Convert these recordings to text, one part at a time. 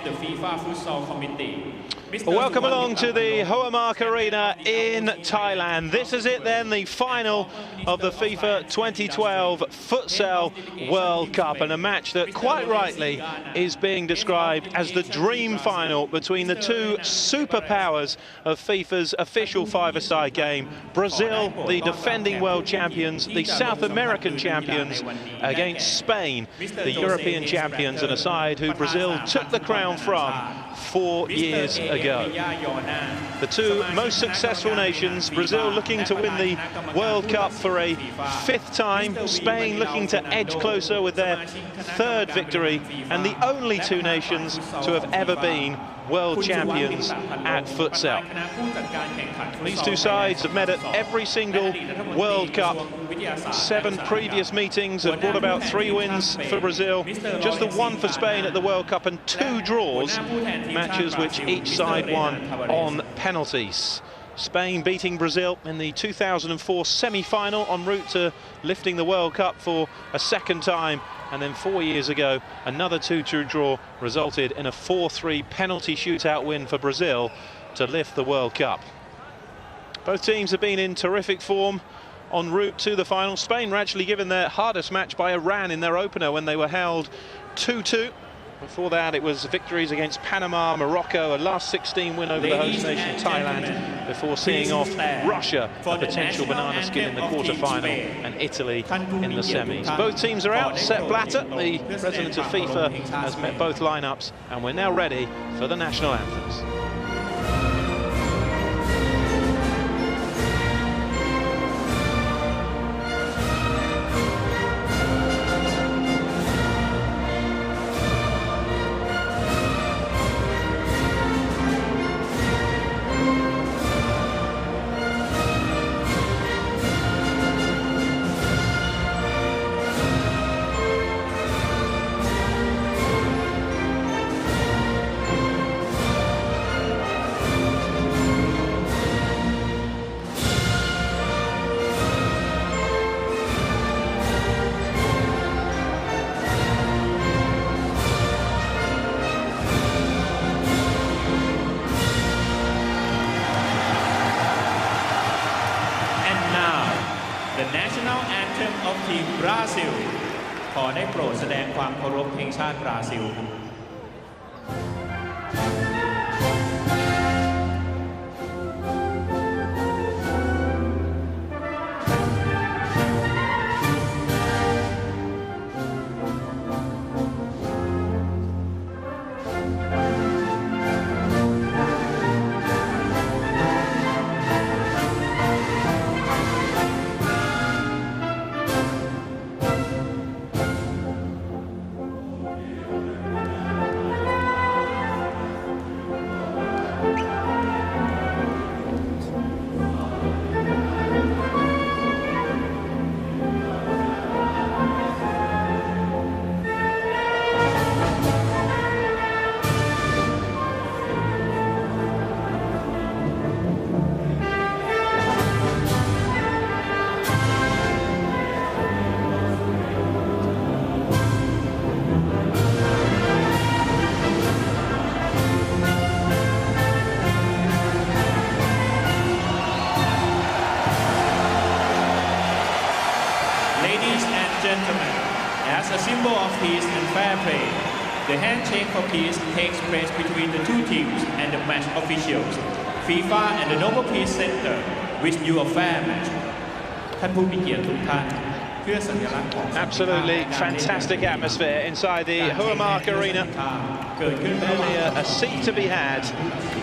the FIFA Futsal Committee. Welcome along to the Hoamark Arena in Thailand. This is it then, the final of the FIFA 2012 Futsal World Cup, and a match that quite rightly is being described as the dream final between the two superpowers of FIFA's official five-a-side game. Brazil, the defending world champions, the South American champions, against Spain, the European champions, and a side who Brazil took the crown from 4 years ago. The two most successful nations, Brazil looking to win the World Cup for a fifth time, Spain looking to edge closer with their third victory, and the only two nations to have ever been world champions at futsal. These two sides have met at every single World Cup. 7 previous meetings have brought about 3 wins for Brazil, just the 1 for Spain at the World Cup, and 2 draws, matches which each side won on penalties. Spain beating Brazil in the 2004 semi-final en route to lifting the World Cup for a second time, and then 4 years ago another 2-2 draw resulted in a 4-3 penalty shootout win for Brazil to lift the World Cup. Both teams have been in terrific form en route to the final. Spain were actually given their hardest match by Iran in their opener when they were held 2-2. Before that, it was victories against Panama, Morocco, a last 16 win over the host nation, Thailand, before seeing off Russia, a potential banana skin in the quarter-final, and Italy in the semis. Both teams are out. Sepp Blatter, the president of FIFA, has met both lineups, and we're now ready for the national anthems. The national anthem of Team Brazil ขอได้โปรดแสดงความเคารพเพลงชาติบราซิลLadies and gentlemen, as a symbol of peace and fair play, the handshake for peace takes place between the two teams and the match officials. FIFA and the Nobel Peace Center wish you a fair match. ท่านผู้มีเกียรติทุกท่าน Absolutely fantastic atmosphere inside the Hoamark Arena. Only a seat to be had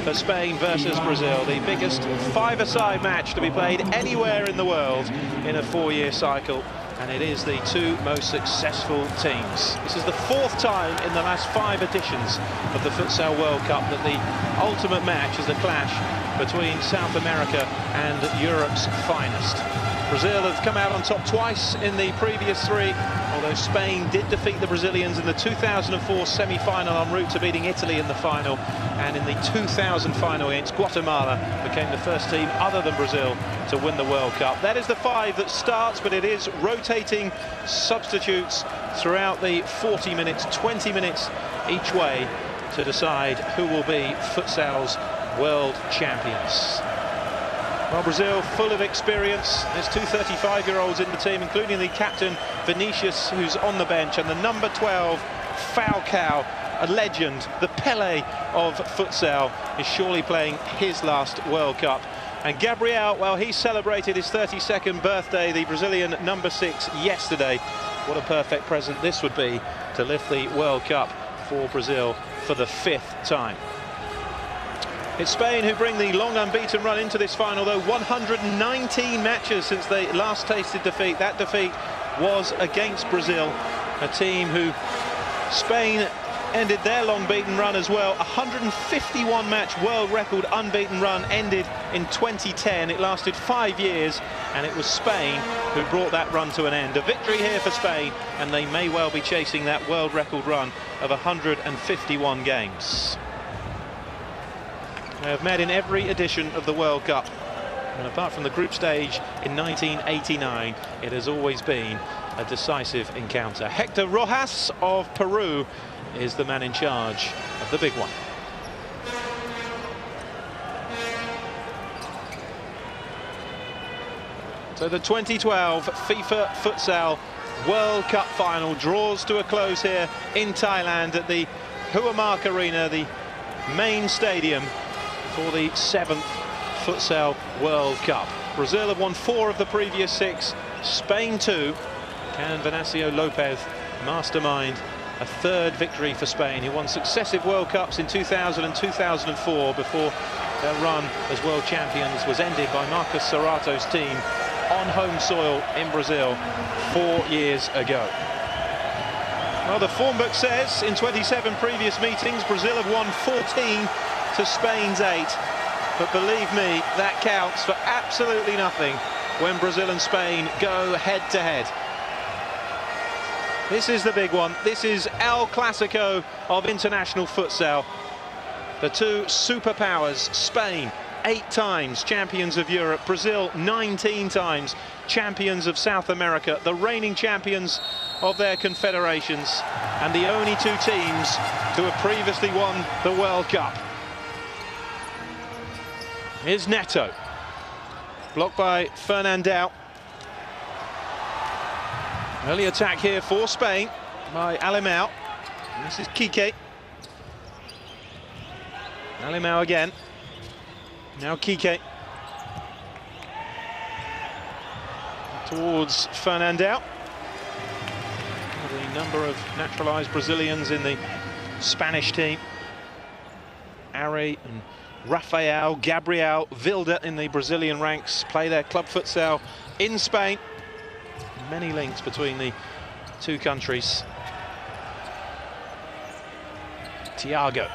for Spain versus Brazil, the biggest five-a-side match to be played anywhere in the world in a 4-year cycle. And it is the two most successful teams. This is the 4th time in the last 5 editions of the Futsal World Cup that the ultimate match is the clash between South America and Europe's finest. Brazil have come out on top twice in the previous 3, although Spain did defeat the Brazilians in the 2004 semi-final en route to beating Italy in the final, and in the 2000 final against Guatemala became the first team other than Brazil to win the World Cup. That is the 5 that starts, but it is rotating substitutes throughout the 40 minutes, 20 minutes each way. to decide who will be futsal's world champions. Well, Brazil, full of experience. There's two 35-year-olds in the team, including the captain, Vinicius, who's on the bench, and the number 12, Falcao, a legend, the Pele of futsal, is surely playing his last World Cup. And Gabriel, well, he celebrated his 32nd birthday, the Brazilian number 6, yesterday. What a perfect present this would be to lift the World Cup for Brazil for the 5th time. It's Spain who bring the long unbeaten run into this final, though. 119 matches since they last tasted defeat. That defeat was against Brazil, a team who Spain ended their long beaten run as well. 151 match world record unbeaten run ended in 2010. It lasted 5 years, and it was Spain who brought that run to an end. A victory here for Spain, and they may well be chasing that world record run of 151 games. They have met in every edition of the World Cup, and apart from the group stage in 1989, it has always been a decisive encounter. Hector Rojas of Peru is the man in charge of the big one. So the 2012 FIFA Futsal World Cup final draws to a close here in Thailand at the Huamark Arena, the main stadium for the 7th Futsal World Cup. Brazil have won 4 of the previous 6, Spain 2. Can Venancio Lopez mastermind a 3rd victory for Spain, who won successive World Cups in 2000 and 2004 before their run as world champions was ended by Marcos Serrato's team on home soil in Brazil 4 years ago. Well, the form book says in 27 previous meetings, Brazil have won 14 to Spain's 8. But believe me, that counts for absolutely nothing when Brazil and Spain go head-to-head. This is the big one. This is El Clasico of international futsal. The two superpowers, Spain, 8 times champions of Europe, Brazil 19 times champions of South America, the reigning champions of their confederations, and the only 2 teams to have previously won the World Cup. Here's Neto, blocked by Fernandao. Early attack here for Spain by Alemão. This is Kike. Alemão again. Now Kike. Towards Fernandao. The number of naturalised Brazilians in the Spanish team. Ari and Rafael, Gabriel, Vilda in the Brazilian ranks play their club futsal in Spain. Many links between the 2 countries. Thiago.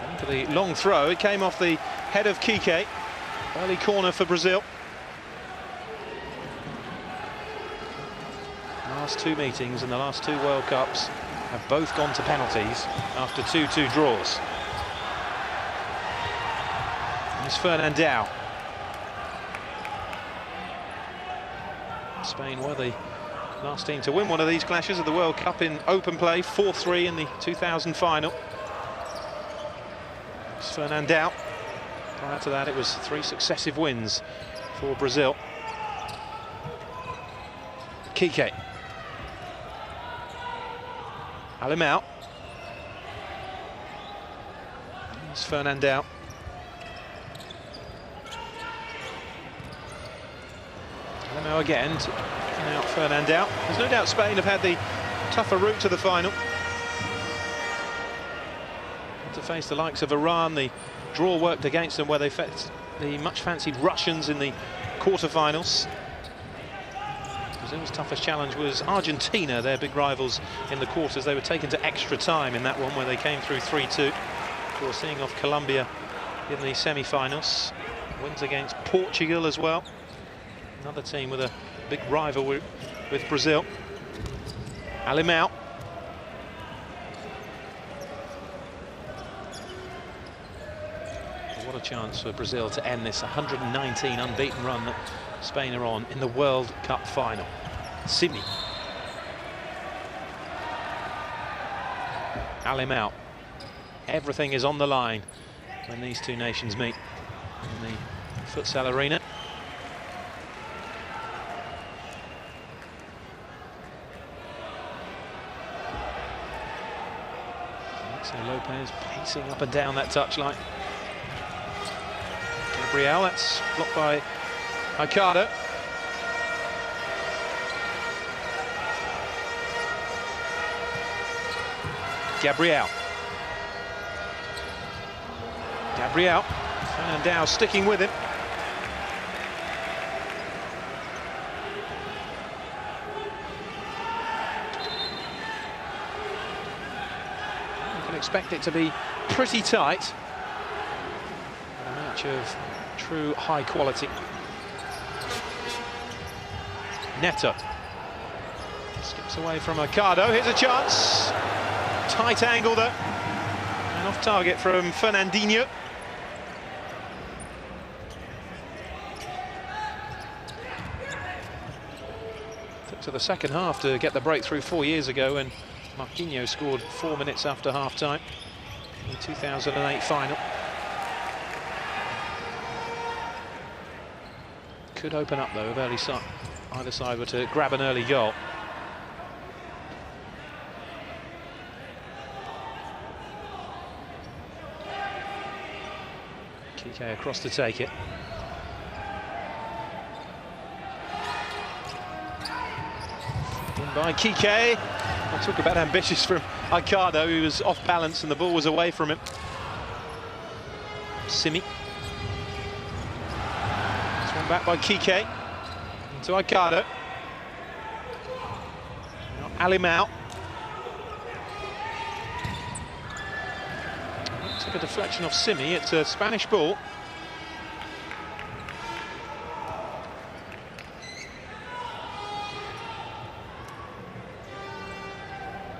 And for the long throw, it came off the head of Kike. Early corner for Brazil. Last 2 meetings in the last 2 World Cups have both gone to penalties after 2-2 draws. It's Fernandao. Spain were the last team to win one of these clashes of the World Cup in open play, 4-3 in the 2000 final. It's Fernandao. Prior to that, it was 3 successive wins for Brazil. Kike. Alemão. It's Fernandao. Now again, out Fernandao. There's no doubt Spain have had the tougher route to the final. To face the likes of Iran, the draw worked against them where they faced the much-fancied Russians in the quarter-finals. Brazil's toughest challenge was Argentina, their big rivals in the quarters. They were taken to extra time in that one where they came through 3-2. Before seeing off Colombia in the semi-finals. Wins against Portugal as well. Another team with a big rival with Brazil. Alemão. What a chance for Brazil to end this 119 unbeaten run that Spain are on in the World Cup final. Simi. Alemão. Everything is on the line when these two nations meet in the futsal arena. So Lopez pacing up and down that touchline. Gabriel, that's blocked by Ricardo. Gabriel. Fernandao sticking with him. You can expect it to be pretty tight. A match of true high quality. Neto skips away from Ricardo. Here's a chance. Tight angle though. And off target from Fernandinho. Took to the second half to get the breakthrough 4 years ago when Marquinhos scored 4 minutes after half-time in the 2008 final. Could open up though if either side were to grab an early goal. Kike across to take it. In by Kike. I'll talk about ambitious from Ricardo, who was off balance and the ball was away from him. Simi. This one back by Kike. Into Ricardo. Now Alimao. Took a deflection off Simi. It's a Spanish ball.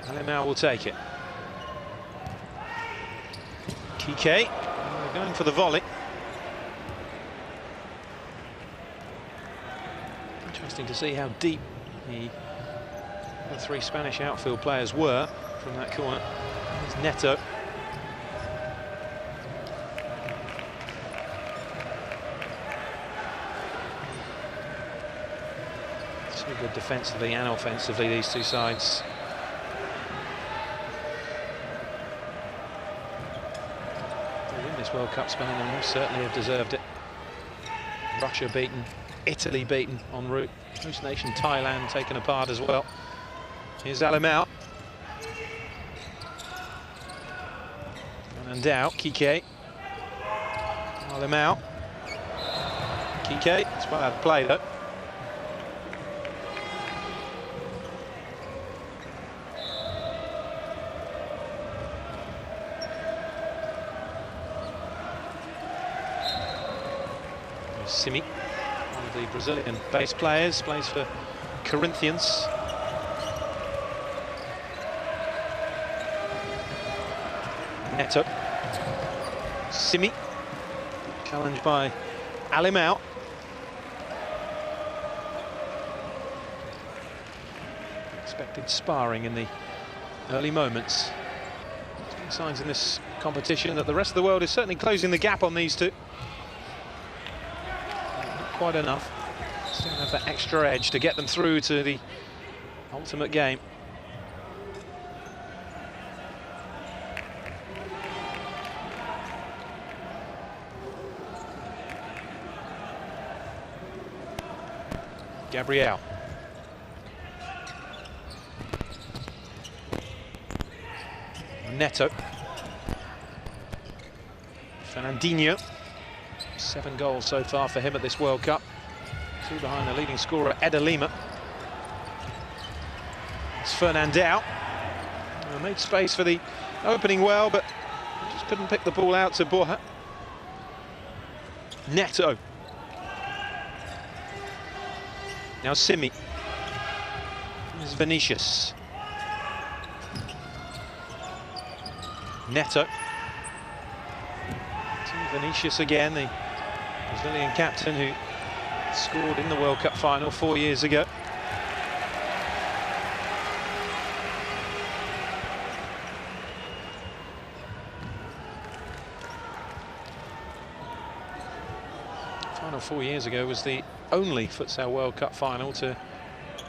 Alimao will take it. Kike going for the volley. Interesting to see how deep the 3 Spanish outfield players were from that corner. There's Neto. So good defensively and offensively, these two sides. This World Cup, Spain and most certainly have deserved it. Russia beaten, Italy beaten en route. Host nation Thailand taken apart as well. Here's Alimao. Fernandao, Kike. Alimao. Kike, it's quite hard to play though. Simi, one of the Brazilian base players, plays for Corinthians. Neto. Simi, challenged by Alimao. Expected sparring in the early moments. Signs in this competition that the rest of the world is certainly closing the gap on these two. Quite enough. Still have that extra edge to get them through to the ultimate game. Gabriel. Neto. Fernandinho. 7 goals so far for him at this World Cup. 2 behind the leading scorer, Eder Lima. It's Fernandao. Made space for the opening well, but just couldn't pick the ball out to Borja. Neto. Now Simi. Here's Vinicius. Neto. Vinicius again, the Brazilian captain who scored in the World Cup final 4 years ago. Final 4 years ago was the only Futsal World Cup final to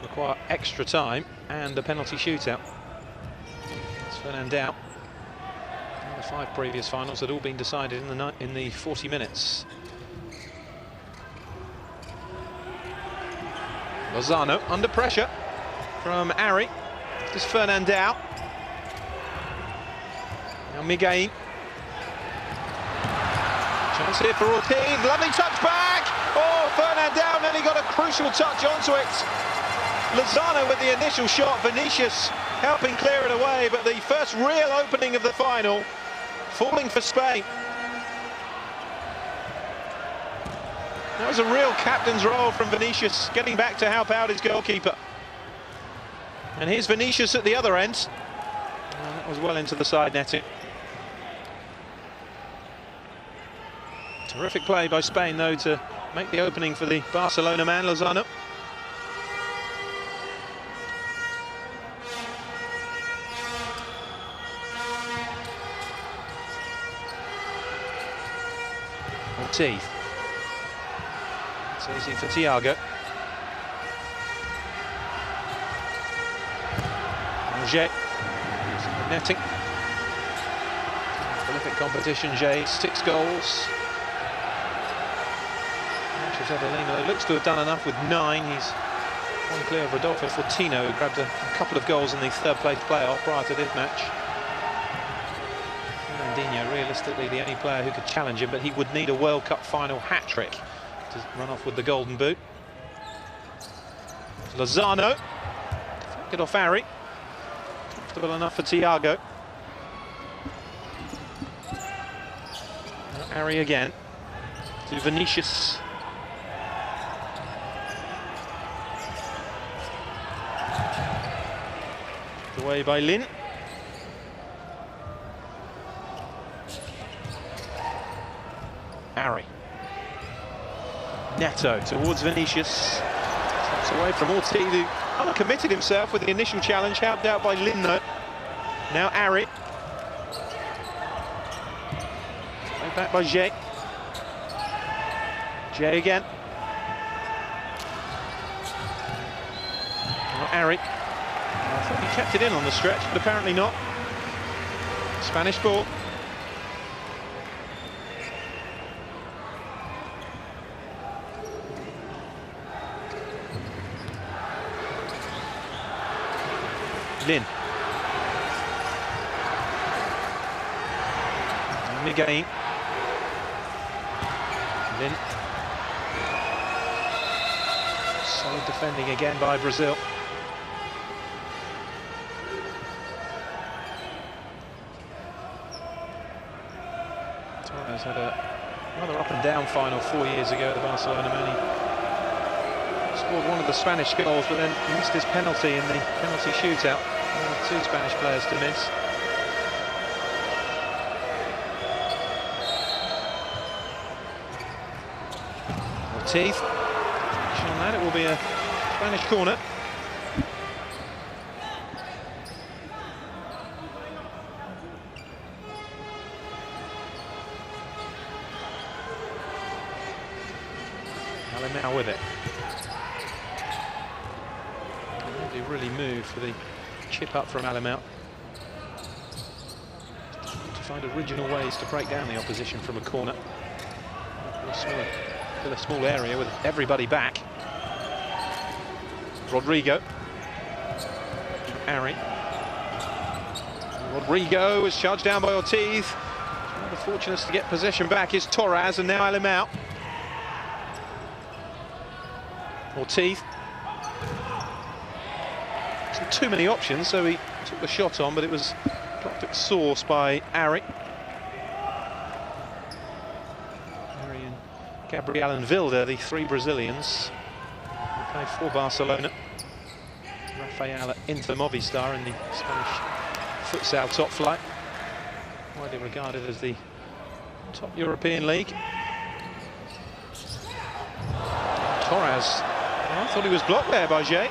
require extra time and a penalty shootout. It's Fernandao. The 5 previous finals had all been decided in the 40 minutes. Lozano under pressure from Ari. This is Fernandao. Now Miguel. Chance here for Ortiz. Lovely touch back. Oh, Fernandao nearly got a crucial touch onto it. Lozano with the initial shot. Vinicius helping clear it away, but the first real opening of the final falling for Spain. That was a real captain's role from Vinicius, getting back to help out his goalkeeper. And here's Vinicius at the other end. And that was well into the side netting. Terrific play by Spain, though, to make the opening for the Barcelona man, Lozano. Ortiz. It's easy for Thiago. Jay. Netting. Prolific competition, Jay. 6 goals. Adelino looks to have done enough with 9. He's one clear of Rodolfo Fortino, who grabbed a couple of goals in the 3rd place playoff prior to this match. Fernandinho, realistically the only player who could challenge him, but he would need a World Cup final hat-trick to run off with the golden boot. Lozano, get off Ari. Comfortable enough for Thiago. Now Ari again to Vinicius. Away by Lin. Ari. Neto towards Vinicius. Steps away from Ortiz, who uncommitted himself with the initial challenge, helped out by Lin though. Now Ari. Way back by Jay. Jay again. Now Ari. I thought he kept it in on the stretch, but apparently not. Spanish ball. Lin. Miguel. Lin. Solid defending again by Brazil. Torres had a rather up and down final 4 years ago at the Barcelona man. He scored one of the Spanish goals, but then missed his penalty in the penalty shootout. One of 2 Spanish players to miss. Ortiz. On that, it will be a Spanish corner. Now with it. Nobody really moved for the chip up from Alemão. To find original ways to break down the opposition from a corner. Still a small area with everybody back. Rodrigo. Ari. Rodrigo was charged down by Ortiz. One of the fortunates to get possession back is Torres, and now Alemão. Ortiz. Wasn't too many options, so he took the shot on, but it was blocked at source by Ari. Ari and Gabriel and Vilda, the 3 Brazilians who play for Barcelona. Rafael at Inter Movistar in the Spanish futsal top flight, widely regarded as the top European league. Torres. I thought he was blocked there by Jay.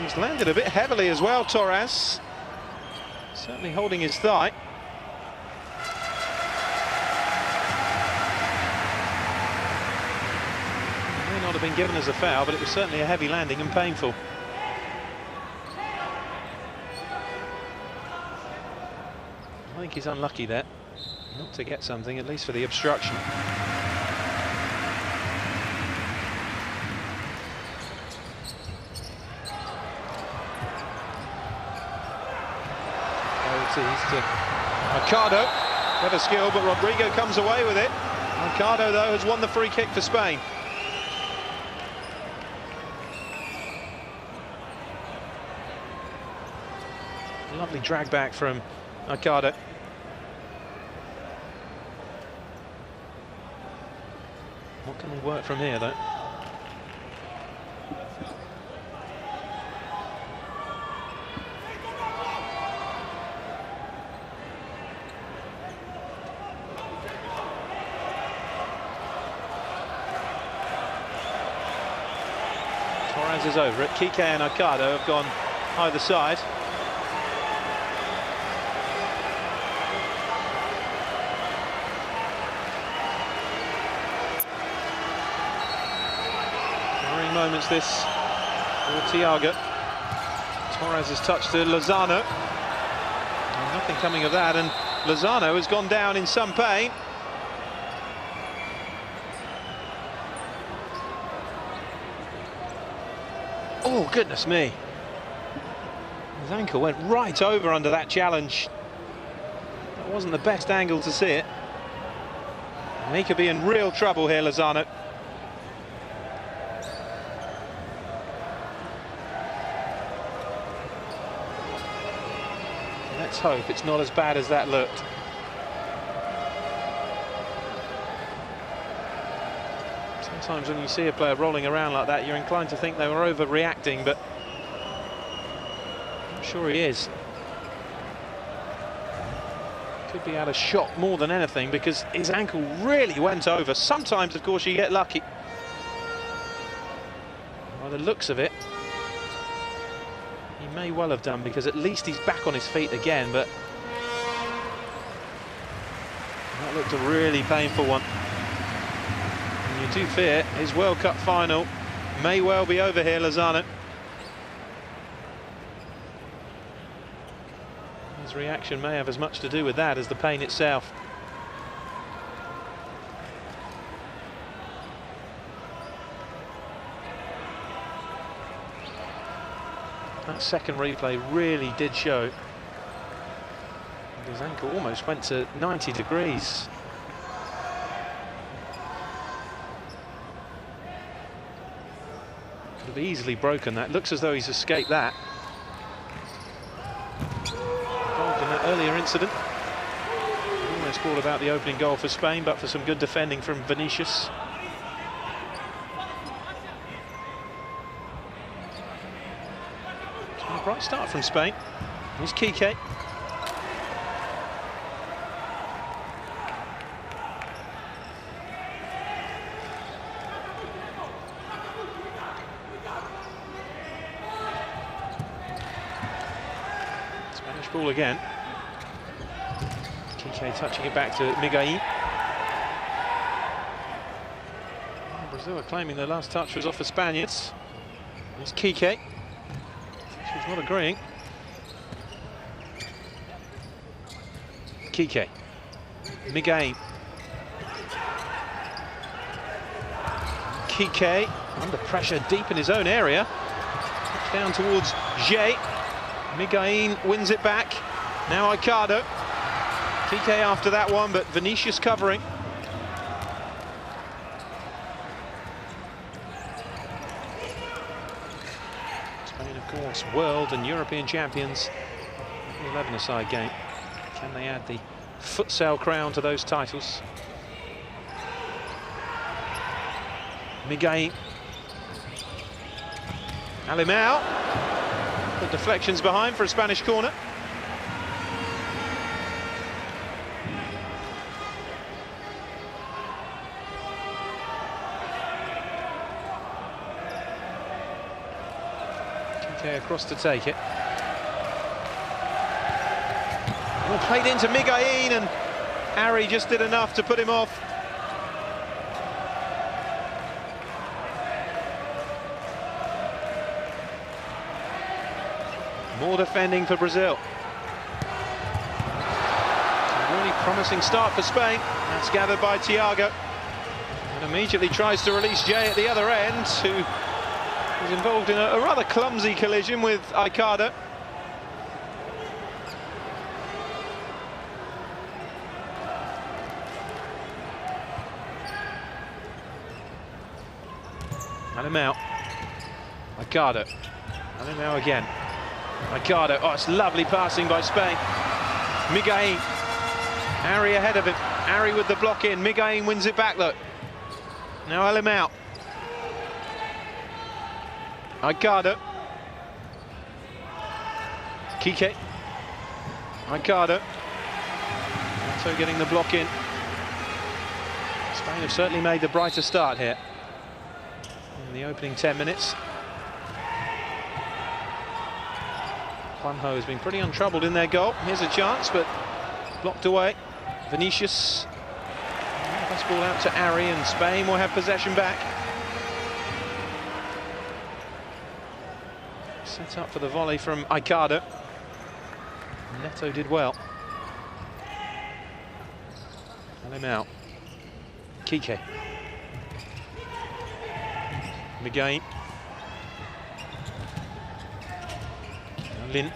He's landed a bit heavily as well, Torres. Certainly holding his thigh. not have been given as a foul, but it was certainly a heavy landing and painful. I think he's unlucky there, not to get something, at least for the obstruction. To Mercado, clever skill, but Rodrigo comes away with it. Mercado, though, has won the free kick for Spain. Lovely drag back from Mercado. What can they work from here, though? Torres is over it. Kike and Mercado have gone either side. Worrying moments this for Thiago. Torres has touched to Lozano. And nothing coming of that, and Lozano has gone down in some pain. Oh, goodness me. His ankle went right over under that challenge. That wasn't the best angle to see it. And he could be in real trouble here, Lozano. Let's hope it's not as bad as that looked. Sometimes when you see a player rolling around like that, you're inclined to think they were overreacting, but I'm sure he is. Could be out of shot more than anything, because his ankle really went over. Sometimes, of course, you get lucky. By the looks of it, he may well have done, because at least he's back on his feet again, but that looked a really painful one. You do fear his World Cup final may well be over here, Lozano. His reaction may have as much to do with that as the pain itself. That second replay really did show his ankle almost went to 90 degrees. Could have easily broken that. Looks as though he's escaped that. Involved in that earlier incident. Almost brought about the opening goal for Spain, but for some good defending from Vinicius. So a bright start from Spain. Here's Kike. Ball again. Kike touching it back to Miguel. Brazil are claiming their last touch was off the Spaniards. It's Kike. She's not agreeing. Kike. Miguel. Kike under pressure deep in his own area. Down towards Jay. Miguel wins it back. Now Mercado. Kike after that one, but Vinicius covering. Spain, of course, world and European champions. 11-a-side game. Can they add the futsal crown to those titles? Miguel. Alimao. The deflection's behind for a Spanish corner. Kike across to take it. Well, played into Miguel, and Harry just did enough to put him off. More defending for Brazil. It's a really promising start for Spain. That's gathered by Thiago. And immediately tries to release Jay at the other end, who is involved in a rather clumsy collision with Aikada. And him out. Aikada. And him out again. Aikada. Oh, it's lovely passing by Spain. Miguel. Ari ahead of him. Ari with the block in. Miguel wins it back though. Now Alimão. Aikada. Kike. Aikada. So getting the block in. Spain have certainly made the brighter start here in the opening 10 minutes. Juanjo has been pretty untroubled in their goal. Here's a chance, but blocked away. Vinicius. Pass ball out to Ari, and Spain will have possession back. Set up for the volley from Aikada. Neto did well. Alimão. Kike. Miguel. Lin.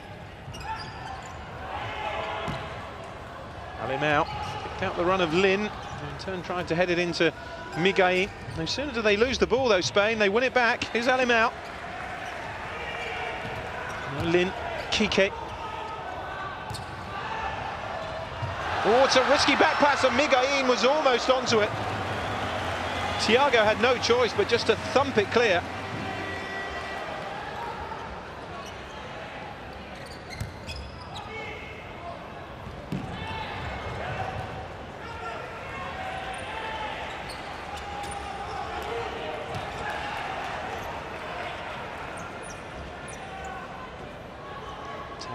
Alimão picked out the run of Lin. In turn tried to head it into Miguel. No sooner do they lose the ball though, Spain, they win it back. Here's Alimão. Lin. Kike. Oh, it's a risky back pass, and Miguel was almost onto it. Thiago had no choice but just to thump it clear.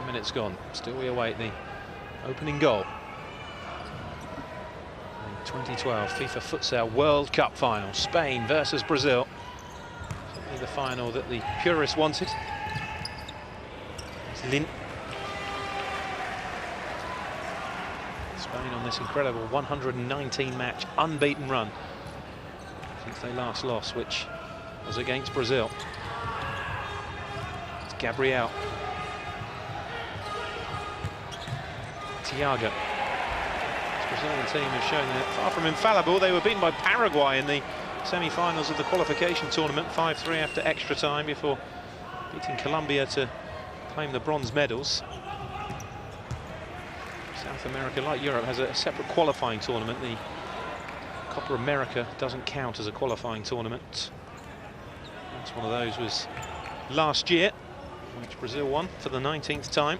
Minutes gone. Still we await the opening goal. In 2012 FIFA Futsal World Cup final, Spain versus Brazil. Certainly the final that the purists wanted. It's Lin. Spain on this incredible 119 match unbeaten run since they last lost, which was against Brazil. It's Gabriel. Thiago. This Brazilian team has shown that far from infallible. They were beaten by Paraguay in the semi-finals of the qualification tournament, 5-3 after extra time, before beating Colombia to claim the bronze medals. South America, like Europe, has a separate qualifying tournament. The Copa America doesn't count as a qualifying tournament. That's one of those was last year, which Brazil won for the 19th time,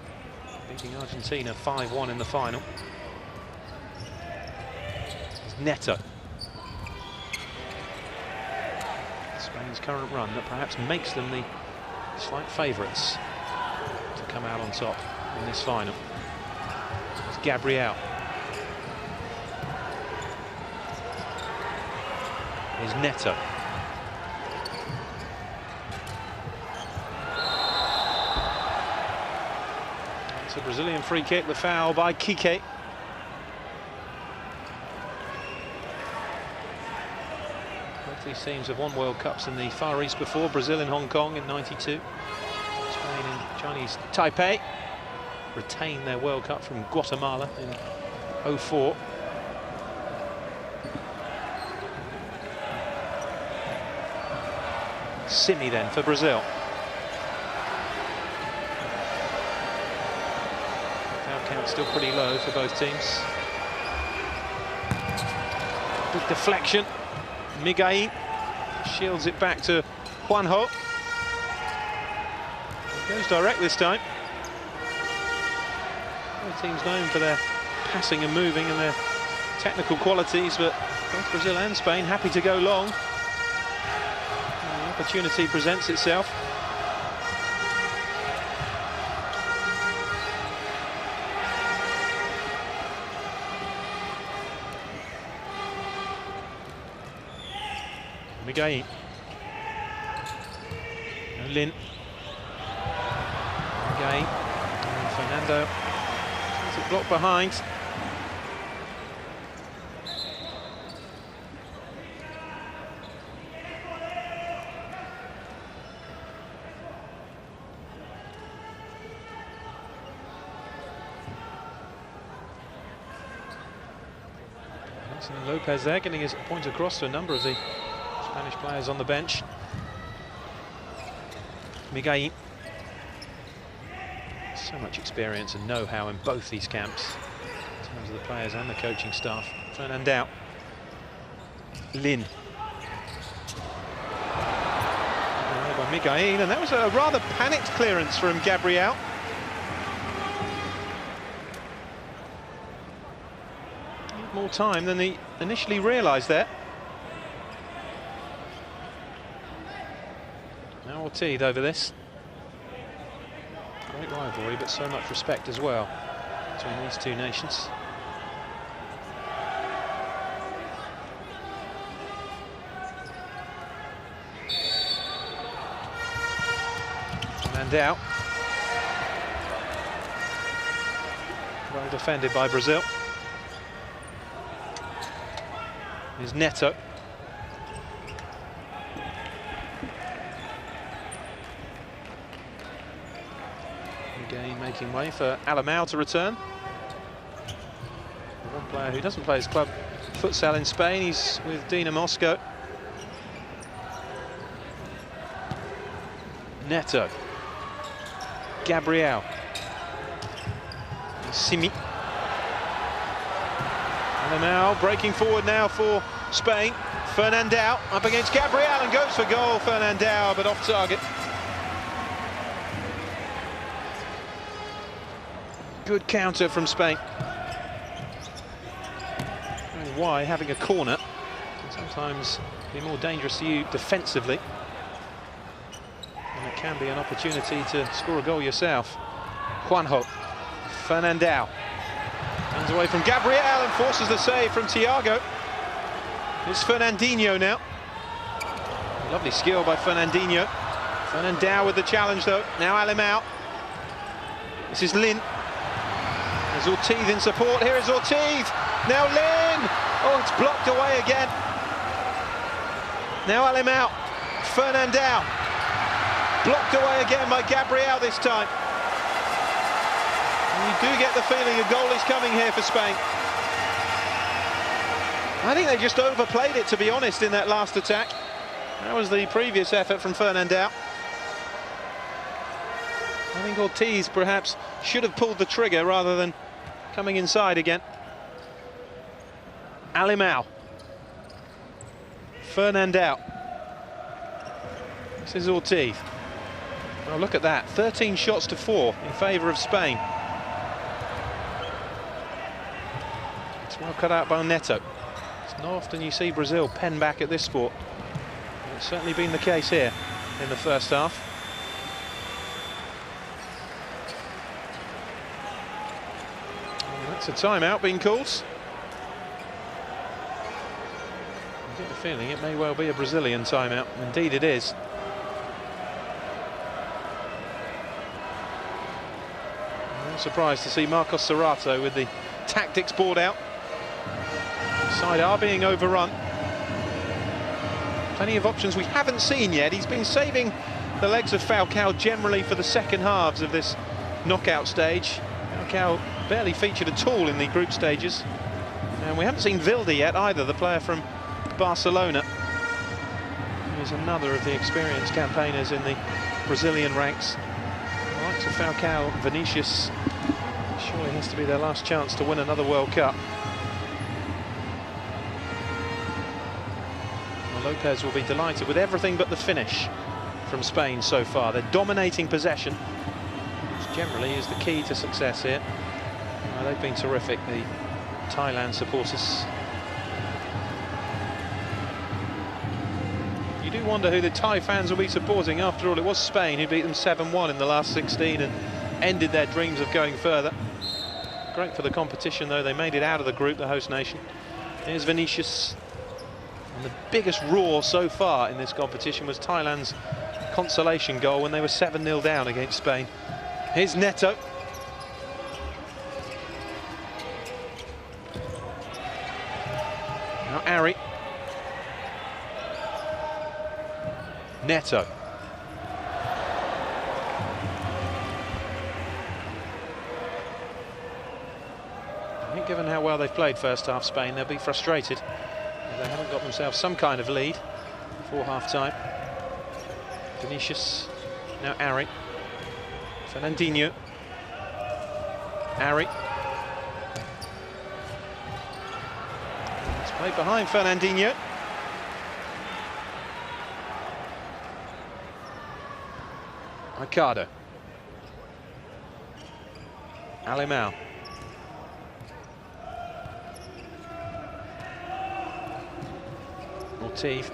beating Argentina 5-1 in the final. It's Neto. Spain's current run that perhaps makes them the slight favourites to come out on top in this final. It's Gabriel. Here's Neto. A Brazilian free kick, the foul by Kike. Both these teams have won World Cups in the Far East before. Brazil in Hong Kong in '92. Spain in Chinese Taipei retained their World Cup from Guatemala in '04. Simi then for Brazil. Count still pretty low for both teams. Big deflection. Miguel shields it back to Juanjo. It goes direct this time. Both teams known for their passing and moving and their technical qualities, but both Brazil and Spain happy to go long. And the opportunity presents itself. Miguel. Lin. Miguel and Fernando. It's a block behind. Lopez there, getting his point across to a number of the Spanish players on the bench. Miguel. So much experience and know-how in both these camps, in terms of the players and the coaching staff. Fernandao. Lin. By Miguel, and that was a rather panicked clearance from Gabriel. More time than he initially realised there. Now Ortiz over this. Great rivalry, but so much respect as well between these two nations. Fernandao. Well defended by Brazil. Is Neto. Again making way for Alemão to return. One player who doesn't play his club futsal in Spain, he's with Dina Moscow. Neto. Gabriel. Simi. Alemão breaking forward now for Spain. Fernandao up against Gabriel and goes for goal. Fernandao, but off target. Good counter from Spain. Why having a corner can sometimes be more dangerous to you defensively, and it can be an opportunity to score a goal yourself. Juanjo. Fernandao. Runs away from Gabriel and forces the save from Thiago. It's Fernandinho now. Lovely skill by Fernandinho. Fernandao with the challenge though. Now Alemão. This is Lin. There's Ortiz in support. Here is Ortiz. Now Lin. Oh, it's blocked away again. Now Alemão. Fernandao. Blocked away again by Gabriel this time. And you do get the feeling a goal is coming here for Spain. I think they just overplayed it, to be honest, in that last attack. That was the previous effort from Fernandao. I think Ortiz perhaps should have pulled the trigger rather than coming inside again. Alemão. Fernandao. This is Ortiz. Well, look at that, 13 shots to 4 in favour of Spain. It's well cut out by Neto. It's not often you see Brazil pen back at this sport. It's certainly been the case here in the first half. And that's a timeout being called. I get the feeling it may well be a Brazilian timeout. Indeed it is. I'm not surprised to see Marcos Serrato with the tactics board out. The side are being overrun. Plenty of options we haven't seen yet. He's been saving the legs of Falcao generally for the second halves of this knockout stage. Falcao barely featured at all in the group stages. And we haven't seen Vilde yet either, the player from Barcelona. He's another of the experienced campaigners in the Brazilian ranks. The likes of Falcao and Vinicius surely has to be their last chance to win another World Cup. Well, Lopez will be delighted with everything but the finish from Spain so far. They're dominating possession, which generally is the key to success here. Well, they've been terrific, the Thailand supporters. You do wonder who the Thai fans will be supporting. After all, it was Spain who beat them 7-1 in the last 16 and ended their dreams of going further. Great for the competition, though. They made it out of the group, the host nation. Here's Vinicius. And the biggest roar so far in this competition was Thailand's consolation goal when they were 7-0 down against Spain Here's Neto. Now Ari. Neto. I think given how well they've played first half, Spain, they'll be frustrated. They haven't got themselves some kind of lead before half-time. Vinicius. Now Ari. Fernandinho. Ari. It's played behind Fernandinho. Ricardo. Alemão. Ortiz.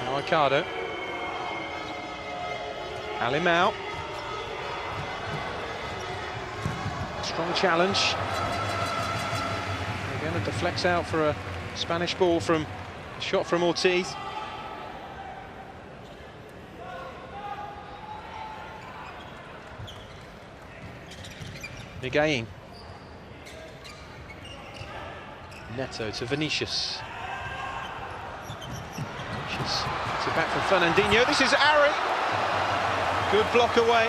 Now Ricardo. Alemão. Strong challenge. Again, it deflects out for a Spanish ball from a shot from Ortiz. Miguelin. Neto to Vinicius. Vinicius gets it back from Fernandinho. This is Ari. Good block away.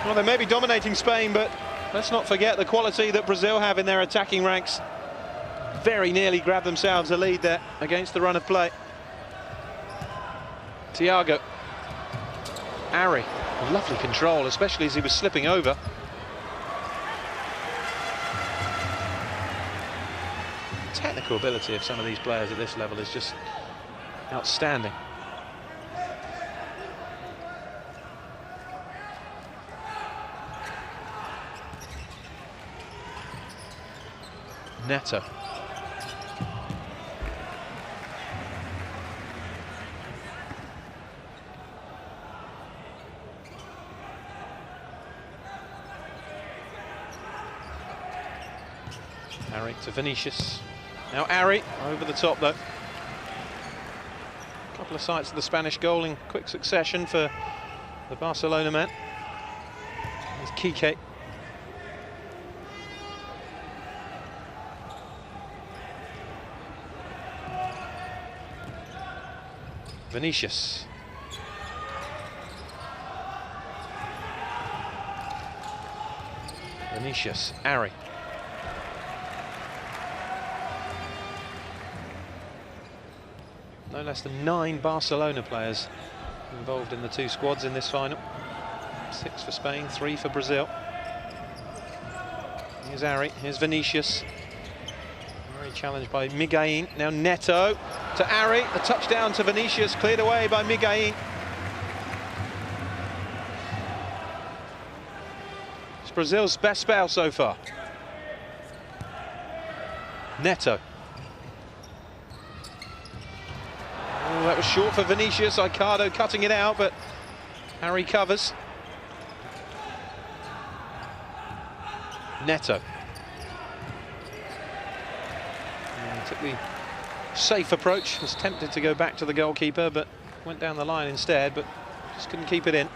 Well, they may be dominating Spain, but let's not forget the quality that Brazil have in their attacking ranks. Very nearly grabbed themselves a lead there against the run of play. Thiago. Ari. Lovely control, especially as he was slipping over. The technical ability of some of these players at this level is just outstanding. Neto. Ari to Vinicius. Now Ari over the top though. A couple of sights of the Spanish goal in quick succession for the Barcelona man. There's Kike. Vinicius. Vinicius, Ari. No less than 9 Barcelona players involved in the two squads in this final. 6 for Spain, 3 for Brazil. Here's Ari, here's Vinicius. Very challenged by Miguelin. Now Neto to Ari, the touchdown to Vinicius, cleared away by Miguelin. It's Brazil's best spell so far. Neto. Oh, that was short for Vinicius. Ricardo cutting it out, but Harry covers. Neto. And took the safe approach, was tempted to go back to the goalkeeper, but went down the line instead, but just couldn't keep it in.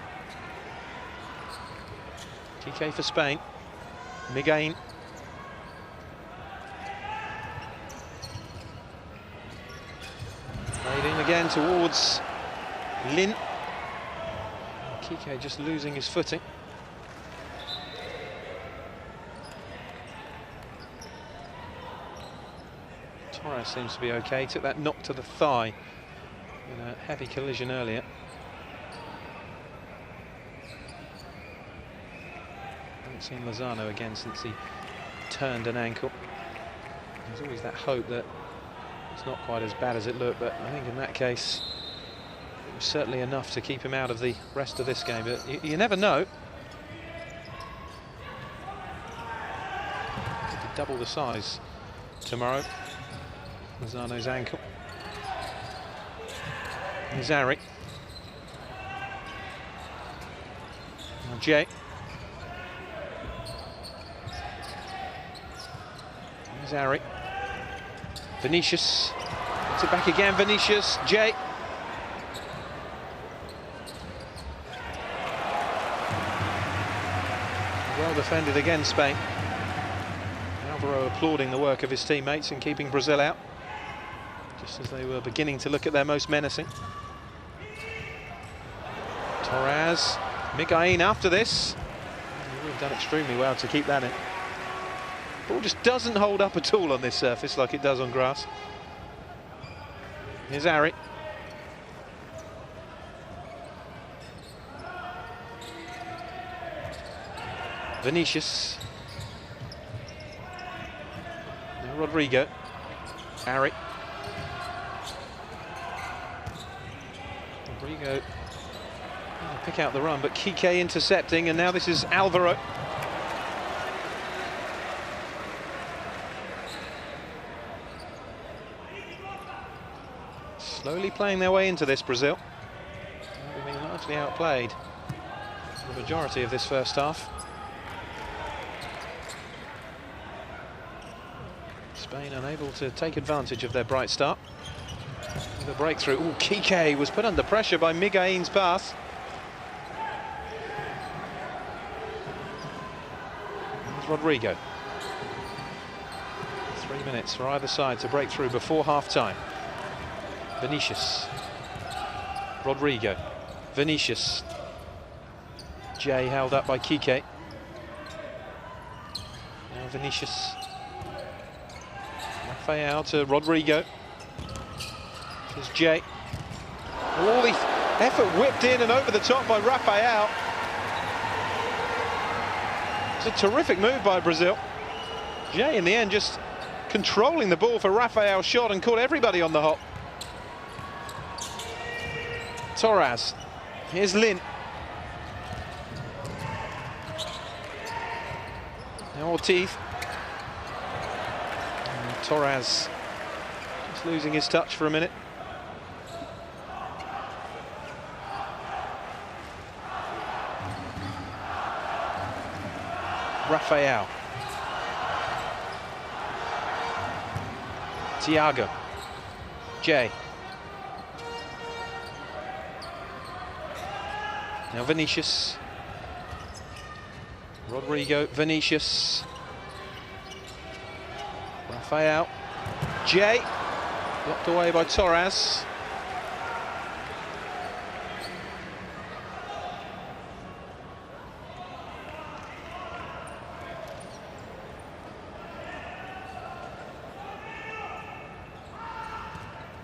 TK for Spain. Miguelin. Played in again towards Lin. Kike just losing his footing. Torres seems to be okay. Took that knock to the thigh in a heavy collision earlier. Haven't seen Lozano again since he turned an ankle. There's always that hope that it's not quite as bad as it looked, but I think in that case it was certainly enough to keep him out of the rest of this game. But you never know. Could be double the size tomorrow. Lozano's ankle. Here's Ari. Now Jay. Here's Ari. Vinicius. It's it back again, Vinicius. Jay. Well defended again, Spain. Alvaro applauding the work of his teammates in keeping Brazil out, just as they were beginning to look at their most menacing. Torres, Miguel after this. He would have done extremely well to keep that in. Ball just doesn't hold up at all on this surface like it does on grass. Here's Ari. Vinicius. Now Rodrigo. Ari. Rodrigo pick out the run, but Kike intercepting, and now this is Alvaro. Slowly playing their way into this, Brazil. They've been largely outplayed for the majority of this first half. Spain unable to take advantage of their bright start. With a breakthrough. Ooh, Kike was put under pressure by Miguel's pass. There's Rodrigo. 3 minutes for either side to break through before half-time. Vinicius. Rodrigo. Vinicius. Jay held up by Kike. Now Vinicius. Rafael to Rodrigo. Here's Jay. All the effort whipped in and over the top by Rafael. It's a terrific move by Brazil. Jay in the end just controlling the ball for Rafael's shot and caught everybody on the hop. Torres. Here's Lin. Now Ortiz. And Torres just losing his touch for a minute. Rafael. Thiago. Jay. Now Vinicius. Rodrigo, Vinicius. Rafael. Jay. Blocked away by Torres.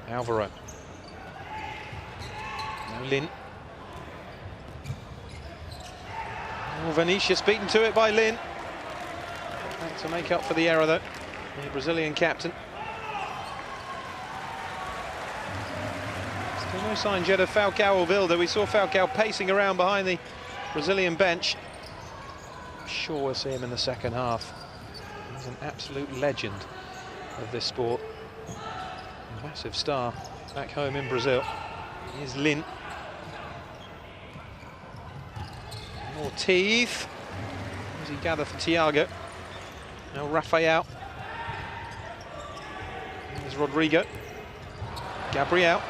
Alvaro. Now Lin. Oh, Vinicius beaten to it by Lin. To make up for the error, though, the Brazilian captain. Still no sign yet of Falcao or Wilder. We saw Falcao pacing around behind the Brazilian bench. I'm sure we'll see him in the second half. He's an absolute legend of this sport. A massive star back home in Brazil. Here's Lin. Ortiz. As he gather for Thiago. Now Rafael. There's Rodrigo. Gabriel.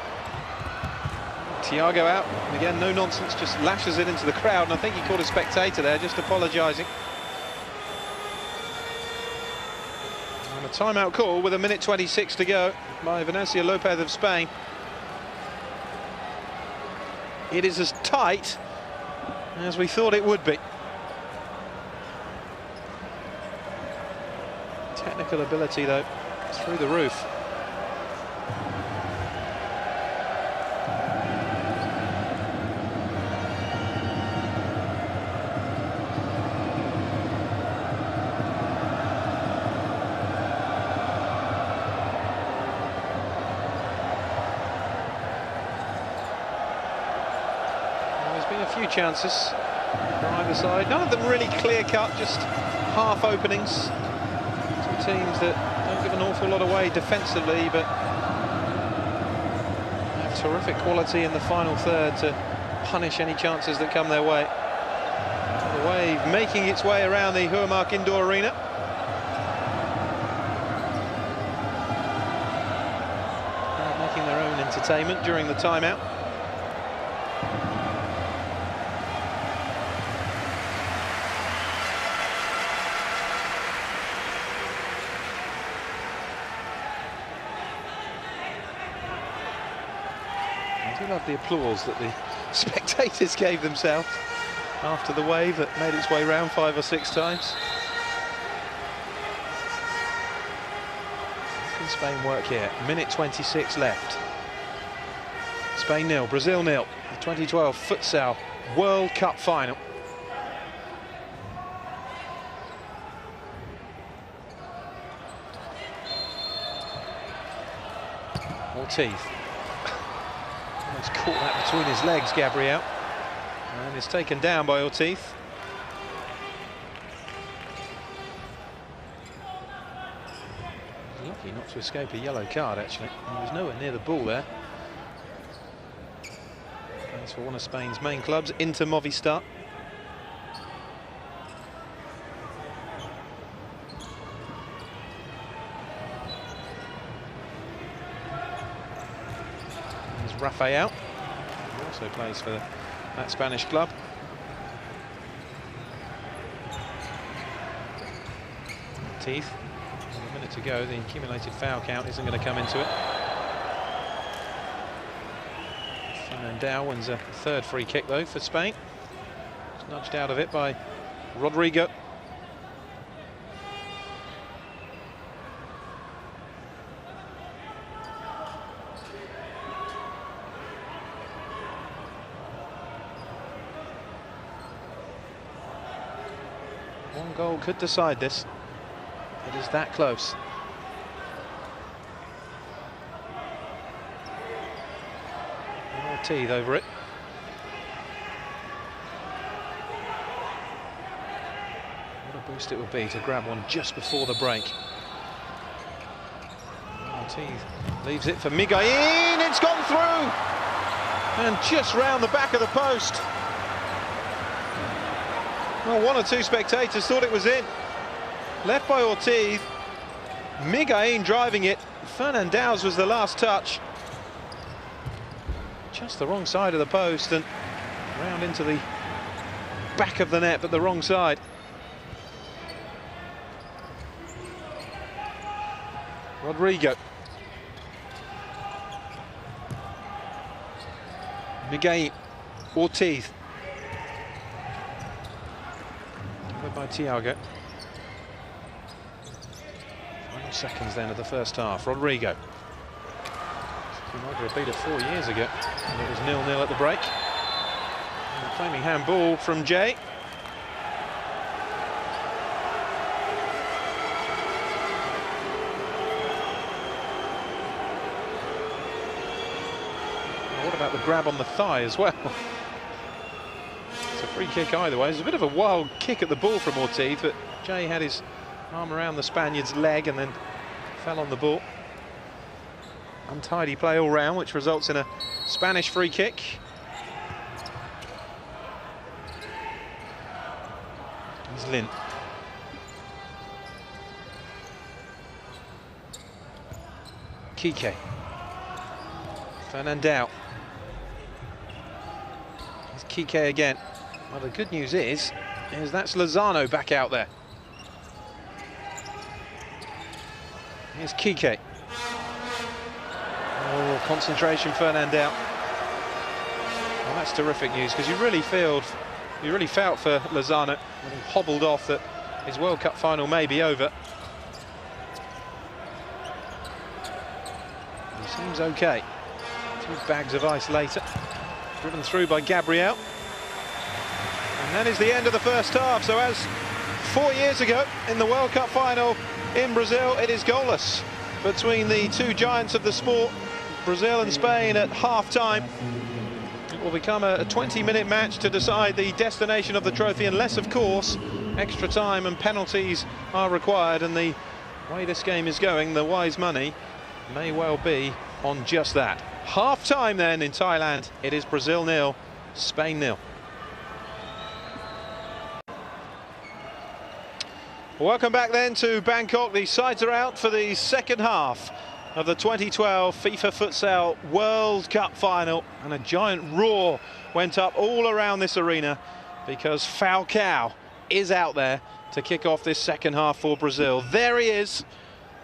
Thiago out. And again, no nonsense, just lashes it into the crowd. And I think he caught a spectator there, just apologising. And a timeout call with 1:26 to go by Venancio Lopez of Spain. It is as tight as we thought it would be. Technical ability, though, through the roof. There's been a few chances for either side. None of them really clear-cut, just half openings. Teams that don't give an awful lot away defensively, but have terrific quality in the final third to punish any chances that come their way. The wave making its way around the Huamark Indoor Arena. entertainment during the timeout. I do love the applause that the spectators gave themselves after the wave that made its way round 5 or 6 times. How can Spain work here? Minute 26 left. Spain 0, Brazil 0. The 2012 Futsal World Cup final. Ortiz. Almost caught that between his legs, Gabriel. And it's taken down by Ortiz. Lucky not to escape a yellow card, actually. He was nowhere near the ball there. Plays for one of Spain's main clubs, Inter Movistar. There's Rafael, who also plays for that Spanish club. Teeth. A minute to go, the accumulated foul count isn't going to come into it. Fernandao wins a third free kick though for Spain. It's nudged out of it by Rodrigo. One goal could decide this. It is that close. Ortiz over it. What a boost it would be to grab one just before the break. Ortiz leaves it for Miguelín. It's gone through! And just round the back of the post. Well, one or two spectators thought it was in. Left by Ortiz. Miguelín driving it. Fernandao's was the last touch. Just the wrong side of the post and round into the back of the net, but the wrong side. Rodrigo. Miguelín. Ortiz. By Thiago. Final seconds then of the first half. Rodrigo. Thiago beat it 4 years ago, and it was 0-0 at the break. And a claiming handball from Jay. What about the grab on the thigh as well? Free kick either way. There's a bit of a wild kick at the ball from Ortiz, but Jay had his arm around the Spaniard's leg and then fell on the ball. Untidy play all round, which results in a Spanish free kick. Here's Lin. Kike. Fernandao. Here's Kike again. Well, the good news is that's Lozano back out there. Here's Kike. Oh, concentration, Fernandao. Well, that's terrific news, because you really felt for Lozano when he hobbled off that his World Cup final may be over. He seems okay. 2 bags of ice later. Driven through by Gabriel. And that is the end of the first half. So as 4 years ago in the World Cup final in Brazil, it is goalless between the two giants of the sport, Brazil and Spain, at half-time. It will become a 20-minute match to decide the destination of the trophy, unless, of course, extra time and penalties are required. And the way this game is going, the wise money may well be on just that. Half-time then in Thailand. It is Brazil 0, Spain 0. Welcome back then to Bangkok. The sides are out for the second half of the 2012 FIFA Futsal World Cup final, and a giant roar went up all around this arena because Falcao is out there to kick off this second half for Brazil. There he is,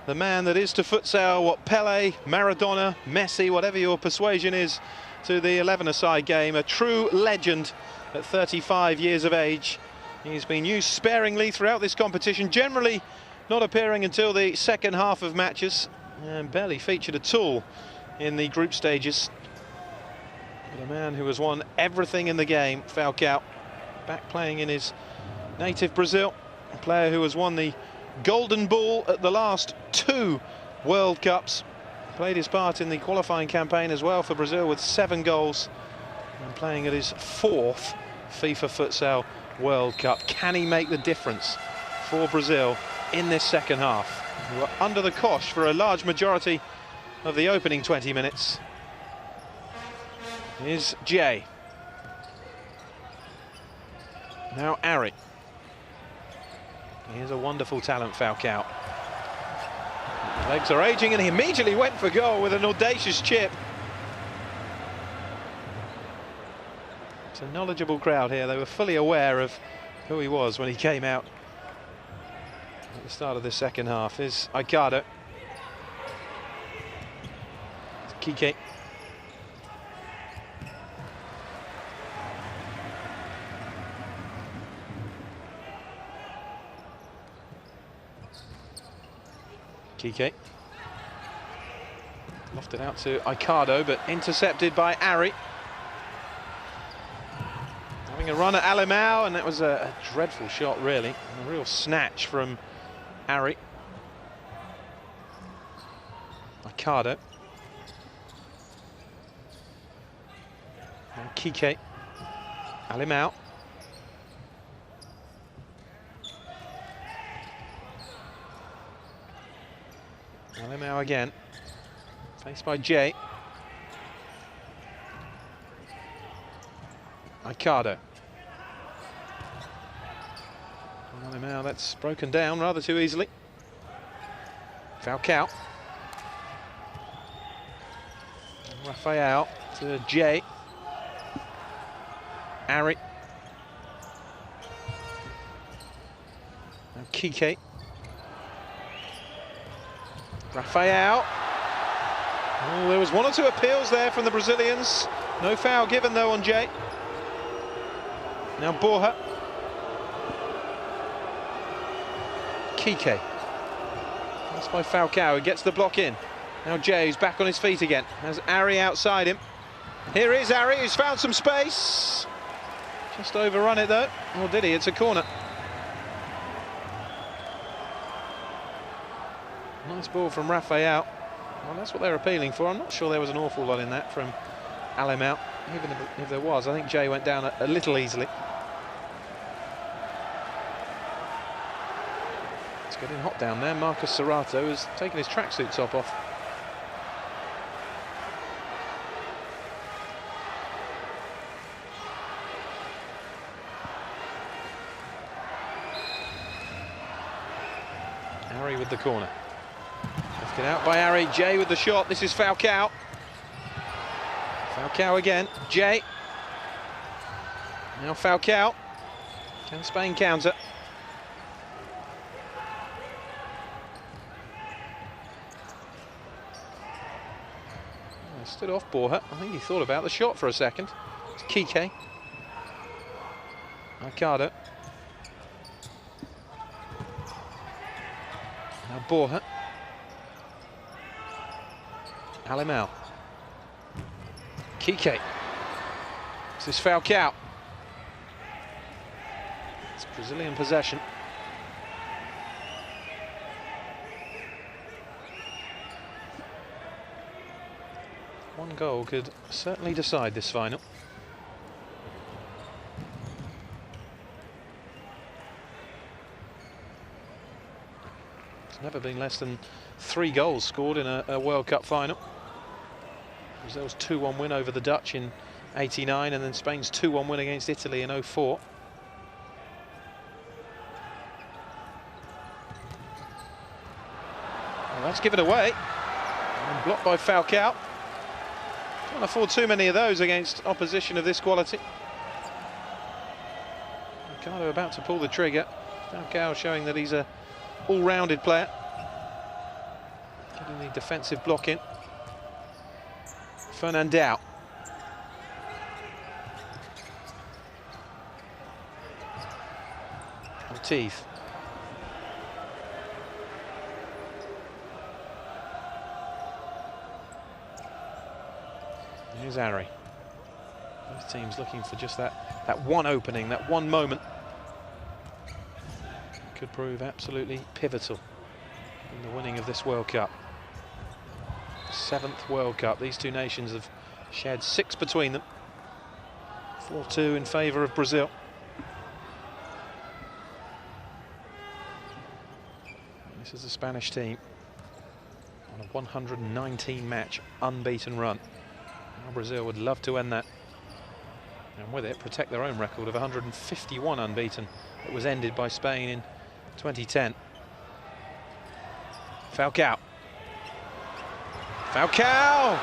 the man that is to futsal what Pele, Maradona, Messi, whatever your persuasion is, to the 11-a-side game. A true legend at 35 years of age. He's been used sparingly throughout this competition, generally not appearing until the second half of matches, and barely featured at all in the group stages. But a man who has won everything in the game, Falcao, back playing in his native Brazil. A player who has won the Golden Ball at the last 2 World Cups. Played his part in the qualifying campaign as well for Brazil with 7 goals. And playing at his 4th FIFA Futsal World Cup. Can he make the difference for Brazil in this second half? We were under the cosh for a large majority of the opening 20 minutes. Here's Jay. Now Ari. Here's a wonderful talent, Falcao. Legs are aging, and he immediately went for goal with an audacious chip. It's a knowledgeable crowd here. They were fully aware of who he was when he came out at the start of the second half. Here's Aicardo. Kike. Kike. Lofted out to Aicardo, but intercepted by Ari. Having a run at Alemão, and that was a dreadful shot, really. A real snatch from Ari. Aicardo. And Kike. Alemão. Alemão again. Faced by Jay. Aicardo. Alemão, that's broken down rather too easily. Falcao. Rafael to Jay. Ari. And Kike. Rafael. Oh, there was 1 or 2 appeals there from the Brazilians. No foul given though on Jay. Now Borja. Kike. That's by Falcao, who gets the block in. Now Jay's back on his feet again. Has Ari outside him. Here is Ari, who's found some space. Just overrun it though. Or did he? It's a corner. Nice ball from Rafael. Well, that's what they're appealing for. I'm not sure there was an awful lot in that from Alemão. Even if there was, I think Jay went down a little easily. It's getting hot down there. Marcus Serrato has taken his tracksuit top off. Ari with the corner. Lifted out by Ari. Jay with the shot. This is Falcao. Falcao again. Jay. Now Falcao. Can Spain counter? Stood off Borja. I think he thought about the shot for a second. It's Kike. Aicardo. Now Borja. Alemão. Kike. This is Falcao. It's Brazilian possession. One goal could certainly decide this final. There's never been less than 3 goals scored in a World Cup final. Brazil's 2-1 win over the Dutch in '89, and then Spain's 2-1 win against Italy in '04. Well, that's given away. And blocked by Falcao. Can't afford too many of those against opposition of this quality. Ricardo about to pull the trigger. Falcao showing that he's a all-rounded player. Getting the defensive block in. Fernandao. Ortiz. Here's Ari. Both teams looking for just that one opening, that one moment. Could prove absolutely pivotal in the winning of this World Cup. 7th World Cup. These two nations have shared 6 between them. 4-2 in favour of Brazil. This is the Spanish team on a 119-match unbeaten run. Now Brazil would love to end that, and with it protect their own record of 151 unbeaten that was ended by Spain in 2010. Falcao. Falcao!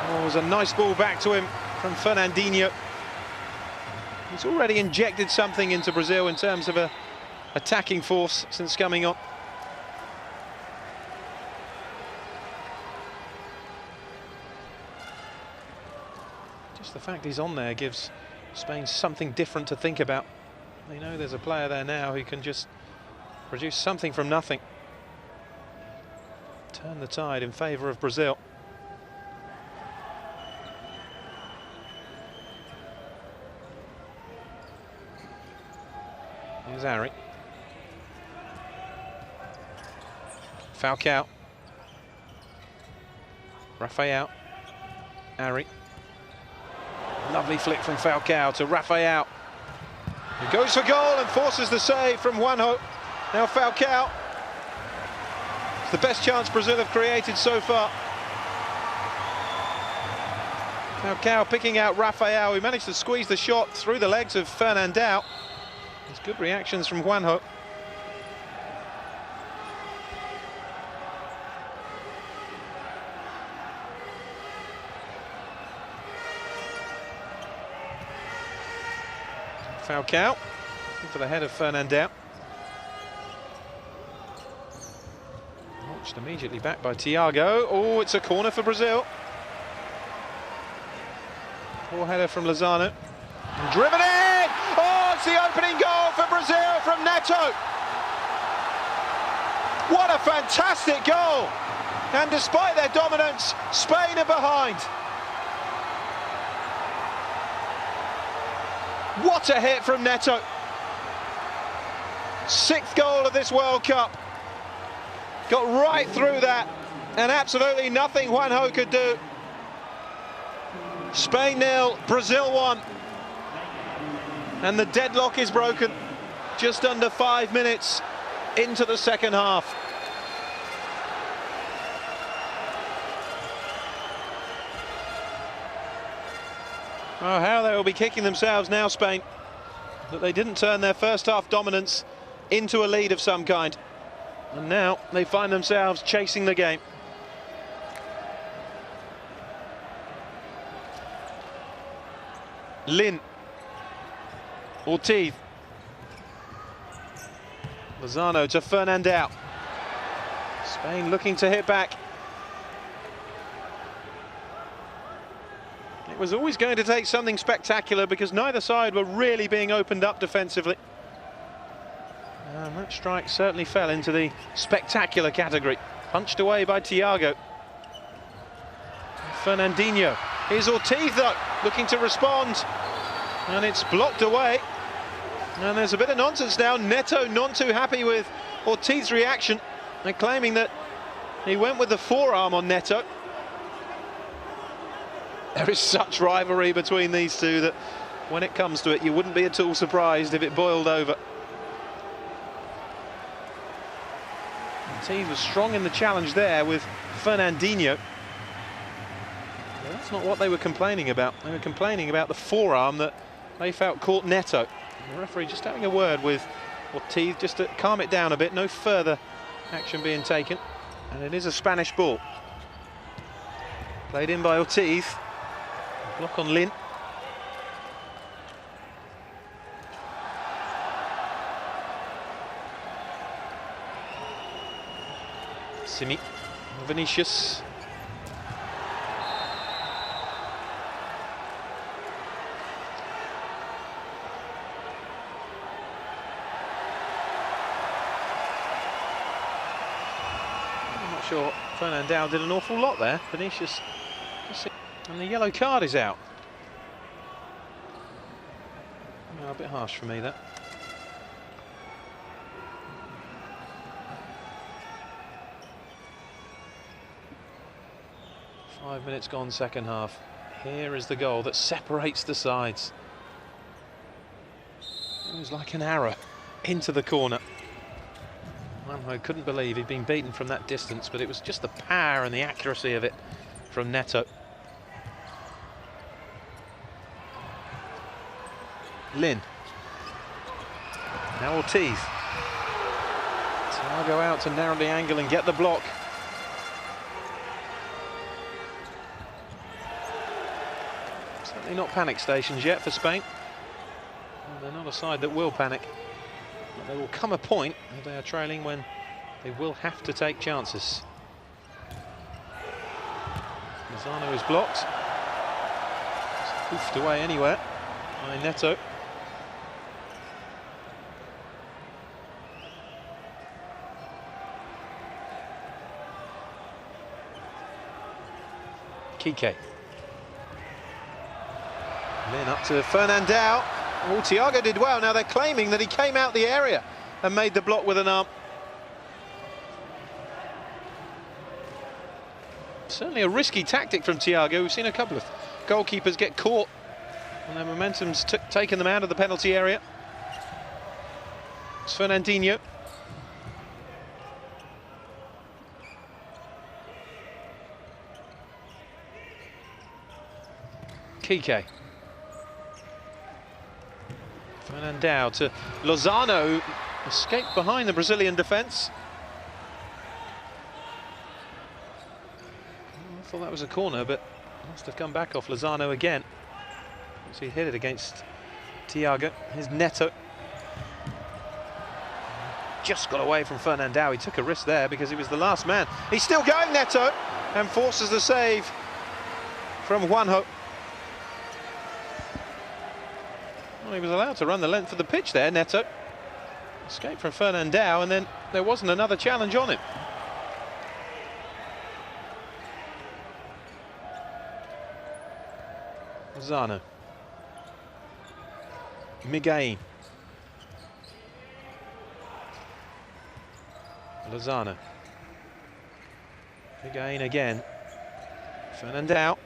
Oh, it was a nice ball back to him from Fernandinho. He's already injected something into Brazil in terms of a attacking force since coming on. Just the fact he's on there gives Spain something different to think about. They know there's a player there now who can just produce something from nothing. Turn the tide in favour of Brazil. Here's Ari. Falcao. Rafael. Ari. Lovely flick from Falcao to Rafael. He goes for goal and forces the save from Juanjo. Now Falcao. It's the best chance Brazil have created so far. Falcao picking out Rafael, who managed to squeeze the shot through the legs of Fernandao. There's good reactions from Juanjo. Falcao into the head of Fernandao. Launched immediately back by Thiago. Oh, it's a corner for Brazil. Poor header from Lozano. And driven in! Oh, it's the opening goal for Brazil from Neto. What a fantastic goal! And despite their dominance, Spain are behind. What a hit from Neto. 6th goal of this World Cup. Got right through that, and absolutely nothing Juanjo could do. Spain 0, Brazil 1. And the deadlock is broken. Just under 5 minutes into the second half. Oh, how they will be kicking themselves now, Spain, that they didn't turn their first half dominance into a lead of some kind. And now they find themselves chasing the game. Lin. Ortiz. Lozano to Fernandao. Spain looking to hit back. It was always going to take something spectacular because neither side were really being opened up defensively. And that strike certainly fell into the spectacular category. Punched away by Thiago. Fernandinho. Here's Ortiz though, looking to respond. And it's blocked away. And there's a bit of nonsense now. Neto not too happy with Ortiz's reaction. They're claiming that he went with the forearm on Neto. There is such rivalry between these two that when it comes to it, you wouldn't be at all surprised if it boiled over. Ortiz was strong in the challenge there with Fernandinho. But that's not what they were complaining about. They were complaining about the forearm that they felt caught Neto. And the referee just having a word with Ortiz just to calm it down a bit. No further action being taken. And it is a Spanish ball. Played in by Ortiz. Block on Lin. Simi. Vinicius. I'm not sure Fernandao did an awful lot there. Vinicius. And the yellow card is out. No, a bit harsh for me, that. Five minutes gone, second half. Here is the goal that separates the sides. It was like an arrow into the corner. I couldn't believe he'd been beaten from that distance, but it was just the power and the accuracy of it from Neto. Lin. Now Ortiz. Thiago out to narrow the angle and get the block. Certainly not panic stations yet for Spain. Well, they're not a side that will panic. But there will come a point where they are trailing when they will have to take chances. Lozano is blocked. It's hoofed away anywhere by Neto. Kike. Then up to Fernandao. Oh, Thiago did well. Now they're claiming that he came out the area and made the block with an arm. Certainly a risky tactic from Thiago. We've seen a couple of goalkeepers get caught and their momentum's taken them out of the penalty area. It's Fernandinho. Kike. Fernandao to Lozano, escaped behind the Brazilian defence. I thought that was a corner, but must have come back off Lozano again. So he hit it against Thiago. Here's Neto. Just got away from Fernandao. He took a risk there because he was the last man. He's still going, Neto, and forces the save from Juanjo. Well, he was allowed to run the length of the pitch there, Neto. Escaped from Fernandao, and then there wasn't another challenge on him. Lozano. Miguel. Lozano. Miguel again. Fernandao.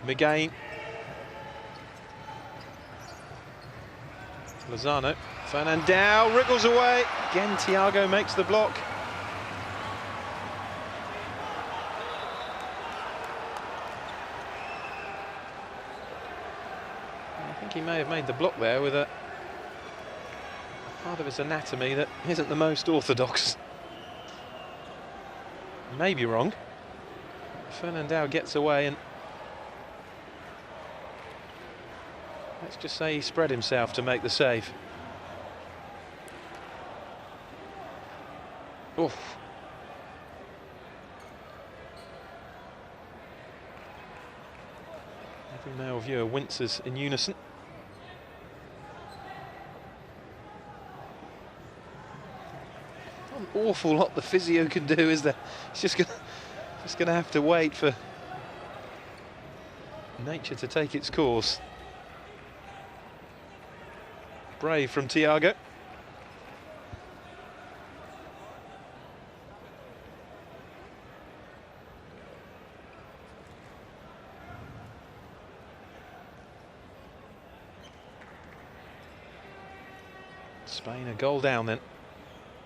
Miguel. Lozano. Fernandao wriggles away. Again, Thiago makes the block. I think he may have made the block there with a part of his anatomy that isn't the most orthodox. May be wrong. Fernandao gets away, and let's just say he spread himself to make the save. Oof. Every male viewer winces in unison. Not an awful lot the physio can do, is there? It's just gonna have to wait for nature to take its course. Brave from Thiago. Spain a goal down then.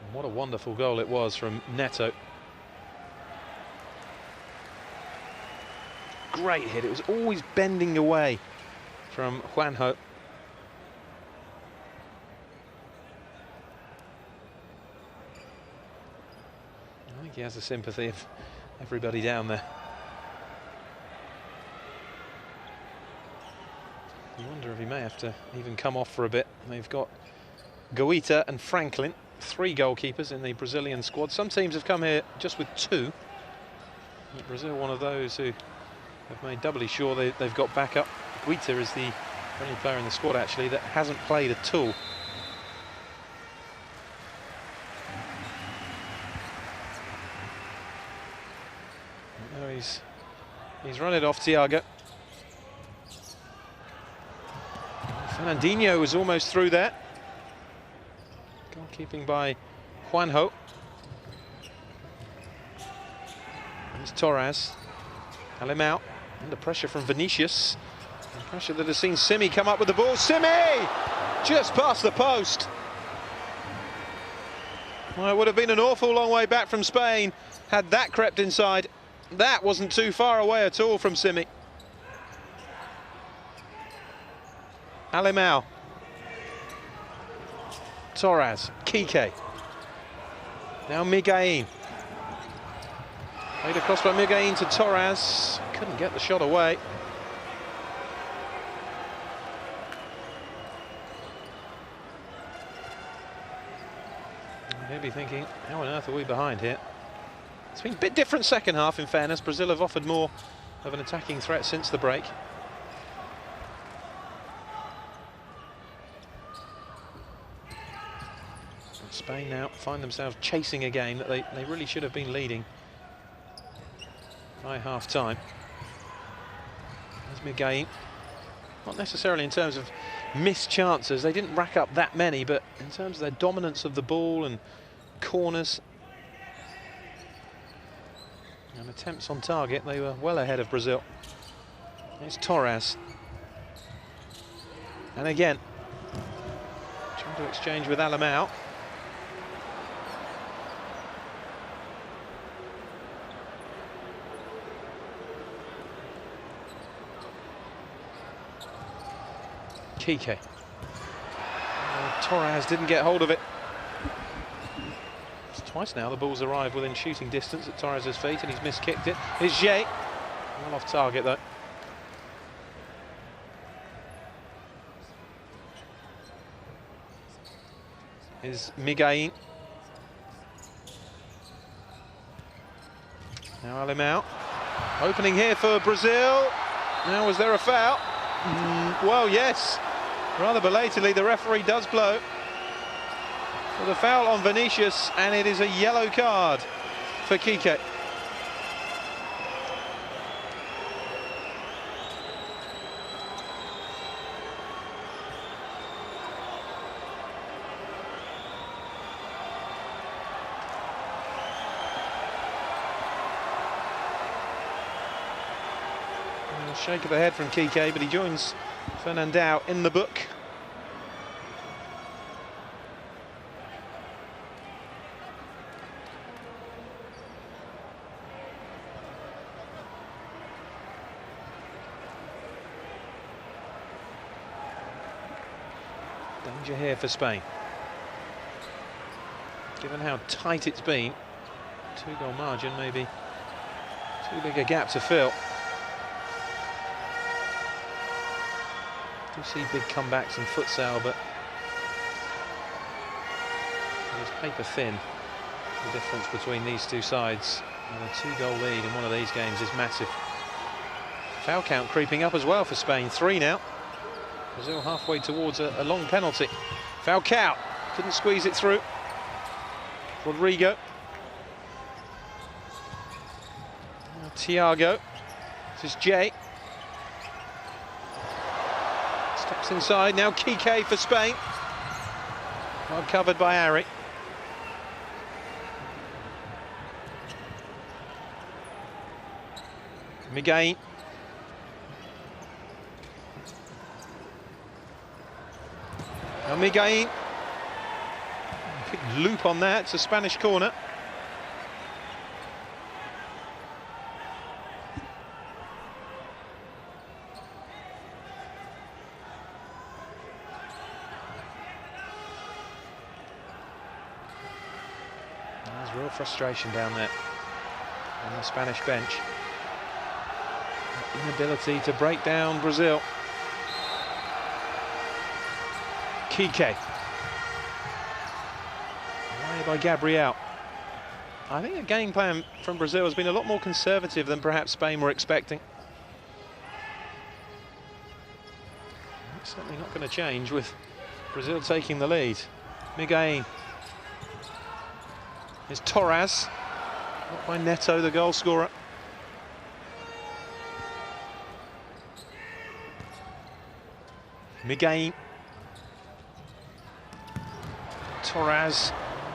And what a wonderful goal it was from Neto. Great hit. It was always bending away from Juanjo. I think he has the sympathy of everybody down there. have to even come off for a bit. They've got Guita and Franklin, 3 goalkeepers in the Brazilian squad. Some teams have come here just with 2. Brazil, one of those who have made doubly sure they've got backup. Guita is the only player in the squad, actually, that hasn't played at all. Oh, he's run it off, Thiago. Fernandinho was almost through there. Goalkeeping by Juanjo. There's Torres. Alemão under pressure from Vinicius. And pressure that has seen Simi come up with the ball. Simi! Just past the post. Well, it would have been an awful long way back from Spain had that crept inside. That wasn't too far away at all from Simi. Alemão. Torres. Kike. Now Miguelín. Played across by Miguelín to Torres. Couldn't get the shot away. He'll be thinking, how on earth are we behind here? It's been a bit different second half, in fairness. Brazil have offered more of an attacking threat since the break. And Spain now find themselves chasing a game that they really should have been leading by half-time. There's Miguelín. Not necessarily in terms of missed chances, they didn't rack up that many, but in terms of their dominance of the ball and corners and attempts on target, they were well ahead of Brazil. It's Torres. And again, trying to exchange with Alemão. Kike. Torres didn't get hold of it. It's twice now the ball's arrived within shooting distance at Torres' feet and he's miskicked it. Here's Jay. Well off target though. Here's Miguelín. Now Alemão. Opening here for Brazil. Now, was there a foul? Well, yes. Rather belatedly, the referee does blow for the foul on Vinicius, and it is a yellow card for Kike. Shake of the head from Kike, but he joins Fernandão in the book. Danger here for Spain. Given how tight it's been, 2-goal margin, maybe too big a gap to fill. Do see big comebacks in futsal, but it's paper thin. The difference between these two sides, and a 2-goal lead in one of these games is massive. Foul count creeping up as well for Spain. 3 now. Brazil halfway towards a long penalty. Falcao couldn't squeeze it through. Rodrigo. Now Thiago. This is Jay. Steps inside, now Kike for Spain. Well covered by Ari. Miguelín. Now Miguelín. Big loop on that, it's a Spanish corner. There's real frustration down there on the Spanish bench. Inability to break down Brazil. Kike. Away by Gabriel. I think the game plan from Brazil has been a lot more conservative than perhaps Spain were expecting. It's certainly not going to change with Brazil taking the lead. Miguel. Here's Torres. Not by Neto, the goal scorer. Miguel. Torres.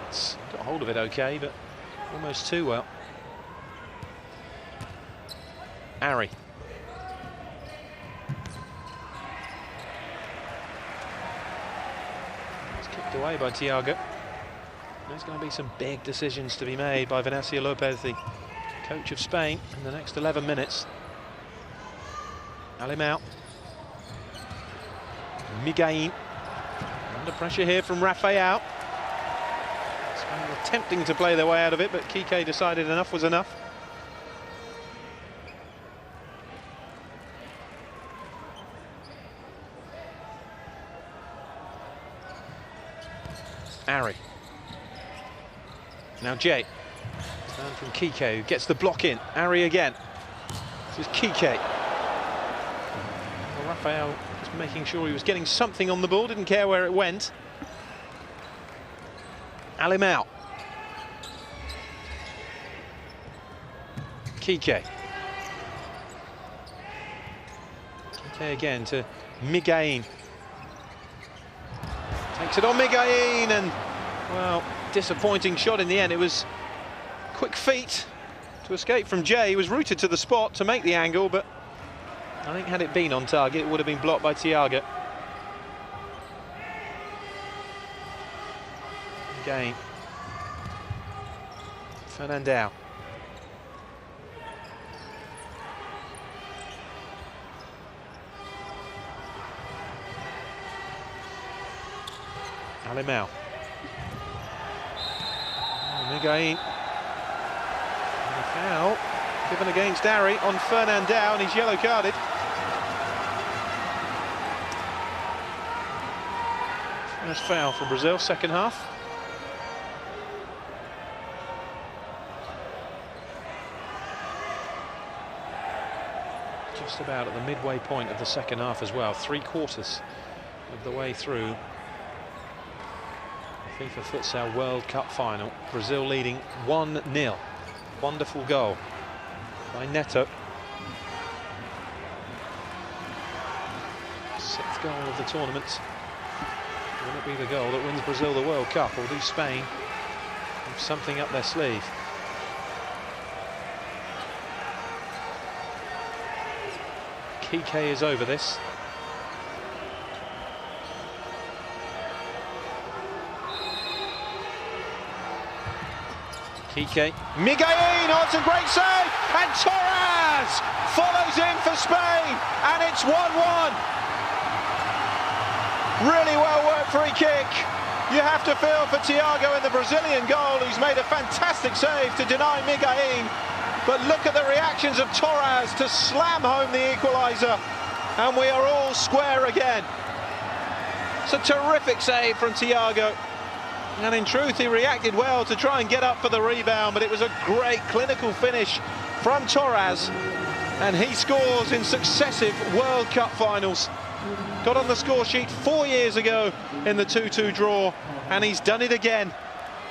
It's got hold of it okay, but almost too well. Ari. It's kicked away by Thiago. There's going to be some big decisions to be made by Venancio Lopez, the coach of Spain, in the next 11 minutes. Alimão. Miguel. Under pressure here from Rafael. Spain were attempting to play their way out of it, but Kike decided enough was enough. Ari. Now Jay. Down from Kike, who gets the block in. Ari again. This is Kike. Well, Rafael just making sure he was getting something on the ball, didn't care where it went. Alimão. Kike. Kike again to Miguel. Takes it on Miguel and, well, disappointing shot in the end. It was quick feet to escape from Jay. He was rooted to the spot to make the angle, but I think had it been on target, it would have been blocked by Thiago. Again. Fernandao. Alimão. Miguel. And a foul given against Ari on Fernandao, and he's yellow carded. First foul for Brazil, second half. Just about at the midway point of the second half as well, 3/4 of the way through the FIFA Futsal World Cup final. Brazil leading 1-0. Wonderful goal by Neto. 6th goal of the tournament. Will it be the goal that wins Brazil the World Cup, or do Spain have something up their sleeve? Kike is over this. Kike. Miguel, oh, it's a great save! And Torres follows in for Spain, and it's 1-1. Really well worked free kick. You have to feel for Thiago in the Brazilian goal, who's made a fantastic save to deny Miguel. But look at the reactions of Torres to slam home the equaliser, and we are all square again. It's a terrific save from Thiago, and in truth he reacted well to try and get up for the rebound, but it was a great clinical finish from Torres, and he scores in successive World Cup finals. Got on the score sheet 4 years ago in the 2-2 draw, and he's done it again.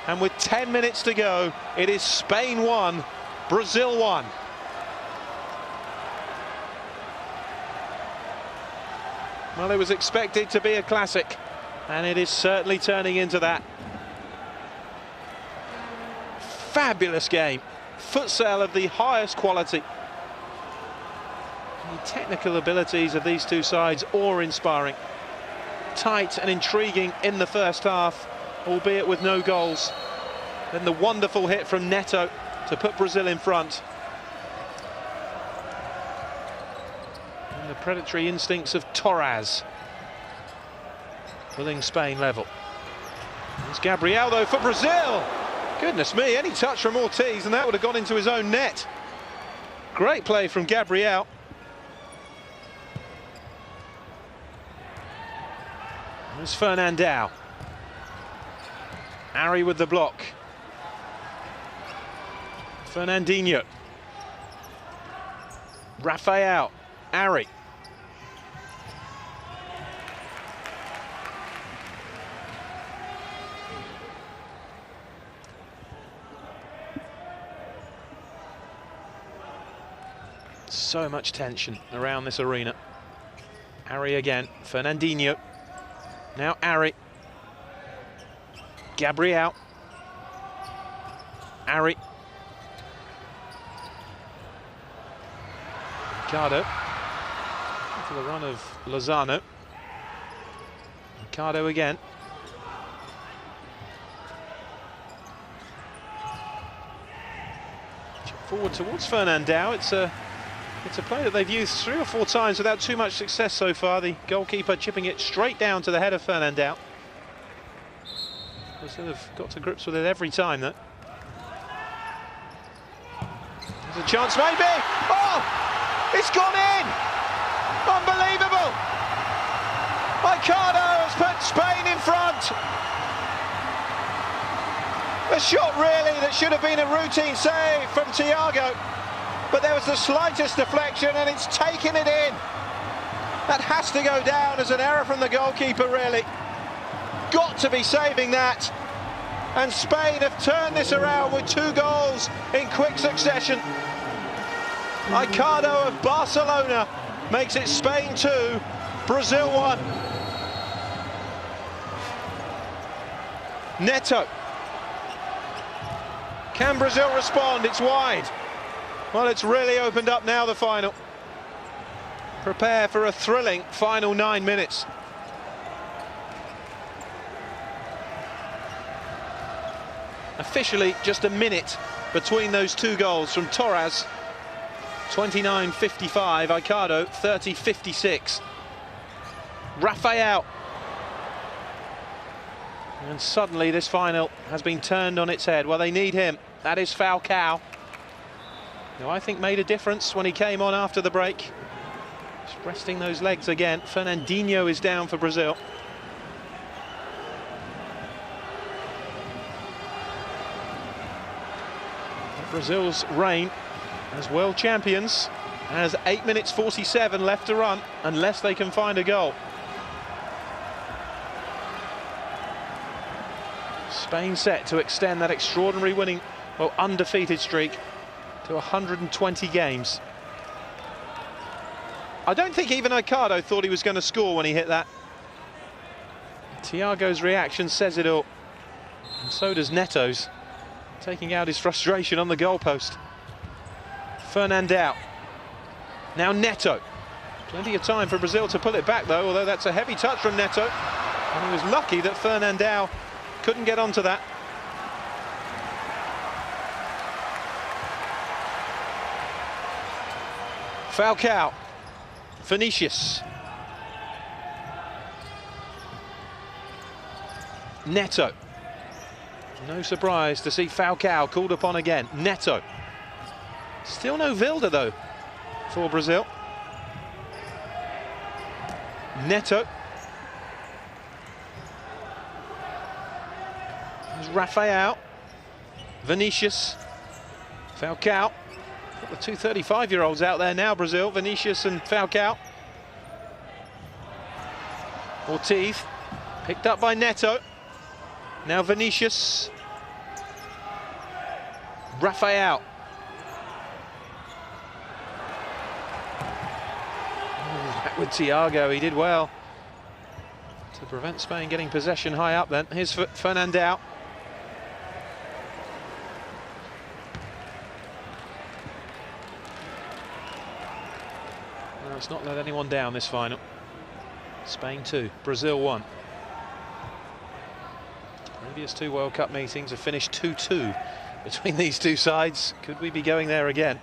And with 10 minutes to go, it is Spain 1, Brazil 1. Well, it was expected to be a classic, and it is certainly turning into that. Fabulous game. Futsal of the highest quality. The technical abilities of these two sides awe-inspiring. Tight and intriguing in the first half, albeit with no goals. Then the wonderful hit from Neto to put Brazil in front. And the predatory instincts of Torres pulling Spain level. It's Gabriel though for Brazil. Goodness me, any touch from Ortiz and that would have gone into his own net. Great play from Gabriel. There's Fernandao. Ari with the block. Fernandinho. Rafael. Ari. So much tension around this arena. Ari again. Fernandinho. Now Ari. Gabriel. Ari. Ricardo. For the run of Lozano. Ricardo again. Forward towards Fernandao. It's a play that they've used 3 or 4 times without too much success so far. The goalkeeper chipping it straight down to the head of Fernandao. They sort of got to grips with it every time, though. There's a chance, maybe. Oh, it's gone in. Unbelievable. Ricardo has put Spain in front. A shot really that should have been a routine save from Thiago. But there was the slightest deflection and it's taken it in. That has to go down as an error from the goalkeeper, really. Got to be saving that. And Spain have turned this around with 2 goals in quick succession. Ricardo of Barcelona makes it Spain 2, Brazil 1. Neto. Can Brazil respond? It's wide. Well, it's really opened up now, the final. Prepare for a thrilling final 9 minutes. Officially, just a minute between those 2 goals from Torres, 29.55, Ricardo, 30.56. Rafael. And suddenly this final has been turned on its head. Well, they need him. That is Falcao, who I think made a difference when he came on after the break. Just resting those legs again. Fernandinho is down for Brazil. Brazil's reign as world champions has 8 minutes 47 left to run, unless they can find a goal. Spain set to extend that extraordinary winning, well, undefeated streak to 120 games. I don't think even Ricardo thought he was going to score when he hit that. Thiago's reaction says it all. And so does Neto's, taking out his frustration on the goalpost. Fernandao. Now Neto. Plenty of time for Brazil to pull it back, though, although that's a heavy touch from Neto. And he was lucky that Fernandao couldn't get onto that. Falcao. Vinicius. Neto. No surprise to see Falcao called upon again. Neto. Still no Wilder, though, for Brazil. Neto. There's Rafael. Vinicius. Falcao. Got the 2 35-year-olds out there now, Brazil. Vinicius and Falcao. Ortiz. Picked up by Neto. Now Vinicius. Rafael. Back with Thiago, he did well to prevent Spain getting possession high up then. Here's Fernandao. No, it's not let anyone down this final. Spain 2, Brazil 1. Previous 2 World Cup meetings have finished 2-2 between these 2 sides. Could we be going there again?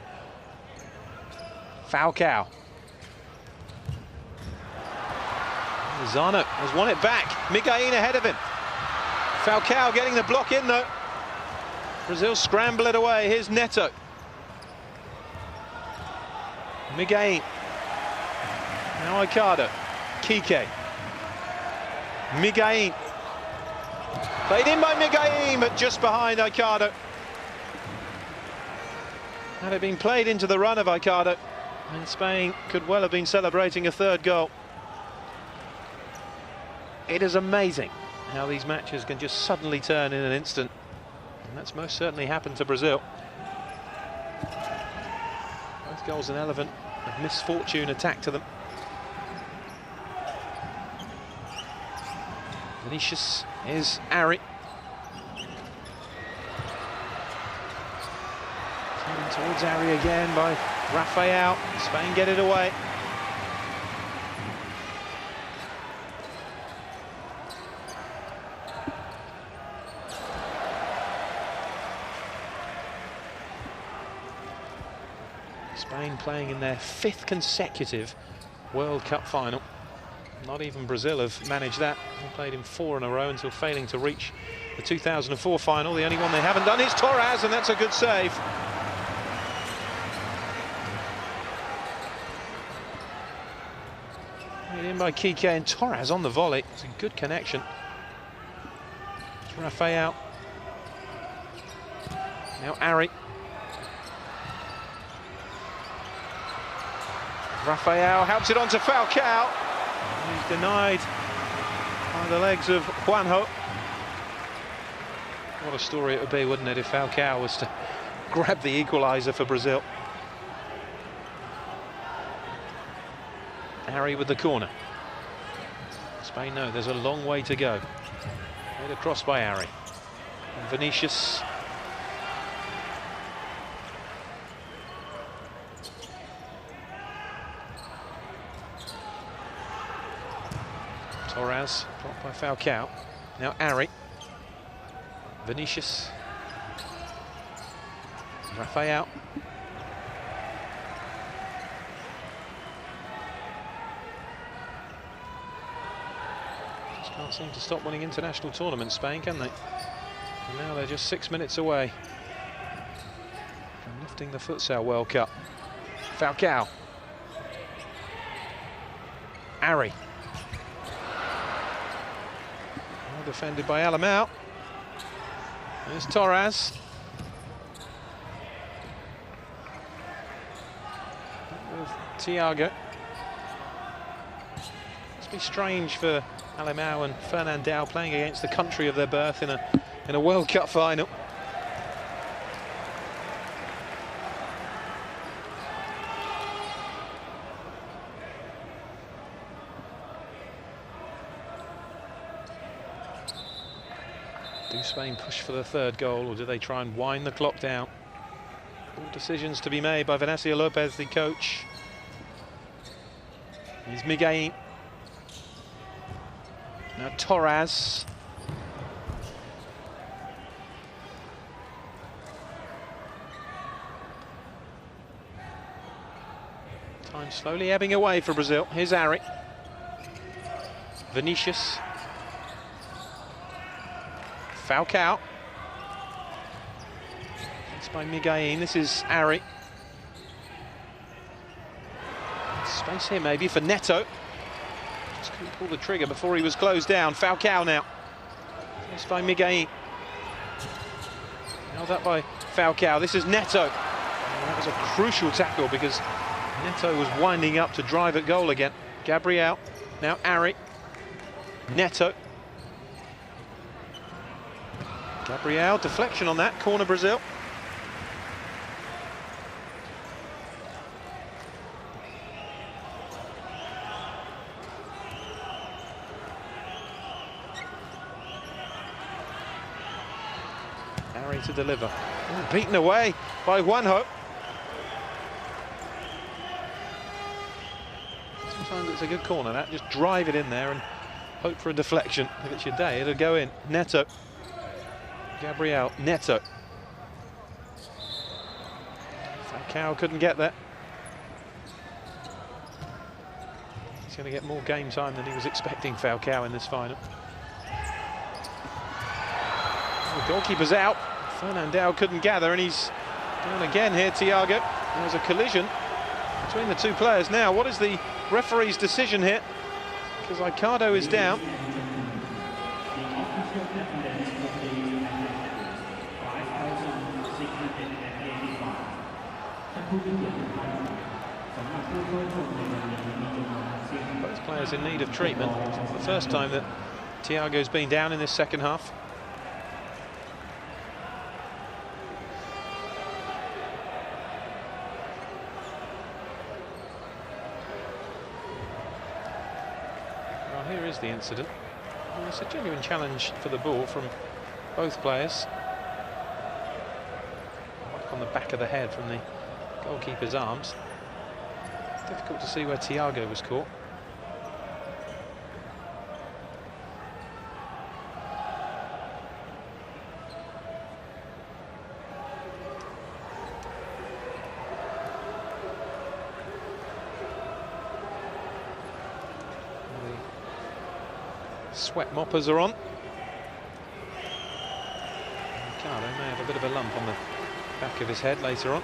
Falcao. Lozano has won it back. Miguelin ahead of him. Falcao getting the block in, though. Brazil scramble it away. Here's Neto. Miguelin. Now Ricardo. Kike. Miguelín. Played in by Miguelín, but just behind Aicardo. Had it been played into the run of Aicardo, and Spain could well have been celebrating a third goal. It is amazing how these matches can just suddenly turn in an instant. And that's most certainly happened to Brazil. Both goals an element of misfortune attacked to them. Vinicius is Ari. Coming towards Ari again by Rafael. Spain get it away. Spain playing in their 5th consecutive World Cup final. Not even Brazil have managed that. They played in 4 in a row until failing to reach the 2004 final. The only one they haven't done is Torres, and that's a good save. Made in by Kike, and Torres on the volley. It's a good connection. It's Rafael. Now Ari. Rafael helps it on to Falcao. He's denied by the legs of Juanjo. What a story it would be, wouldn't it, if Falcao was to grab the equaliser for Brazil. Harry with the corner. Spain know there's a long way to go. Made across by Harry. And Vinicius. Torres, blocked by Falcao. Now Ari. Vinicius. Rafael. Just can't seem to stop winning international tournaments, Spain, can they? And now they're just 6 minutes away from lifting the Futsal World Cup. Falcao. Ari. Defended by Alamau. There's Torres. With Thiago. Must be strange for Alamau and Fernandao playing against the country of their birth in a World Cup final. Do Spain push for the 3rd goal, or do they try and wind the clock down? All decisions to be made by Venancio Lopez, the coach. Here's Miguelín. Now Torres. Time slowly ebbing away for Brazil. Here's Ari. Vinicius. Falcao. It's by Miguelín. This is Ari. Space here maybe for Neto. Just couldn't pull the trigger before he was closed down. Falcao now. It's by Miguelín. Held up by Falcao. This is Neto. And that was a crucial tackle because Neto was winding up to drive at goal again. Gabriel. Now Ari. Neto. Gabriel, deflection on that, corner Brazil. Harry to deliver. Oh, beaten away by Juanjo. Sometimes it's a good corner, that. Just drive it in there and hope for a deflection. If it's your day, it'll go in. Neto. Gabriel, Neto. Falcao couldn't get there. He's going to get more game time than he was expecting, Falcao, in this final. The goalkeeper's out. Fernandao couldn't gather, and he's down again here, Thiago. There's a collision between the two players. Now, what is the referee's decision here? Because Aicardo is down. Both players in need of treatment. It's the first time that Thiago's been down in this second half. Well, here is the incident. Well, it's a genuine challenge for the ball from both players. Whack on the back of the head from the goalkeeper's arms. Difficult to see where Thiago was caught. The sweat moppers are on. Ricardo may have a bit of a lump on the back of his head later on.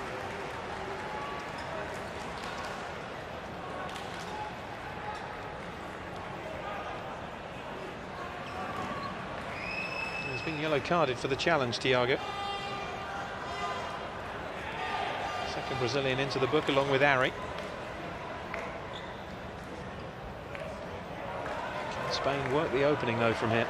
He's been yellow carded for the challenge, Thiago. Second Brazilian into the book along with Ari. Can Spain work the opening though from here?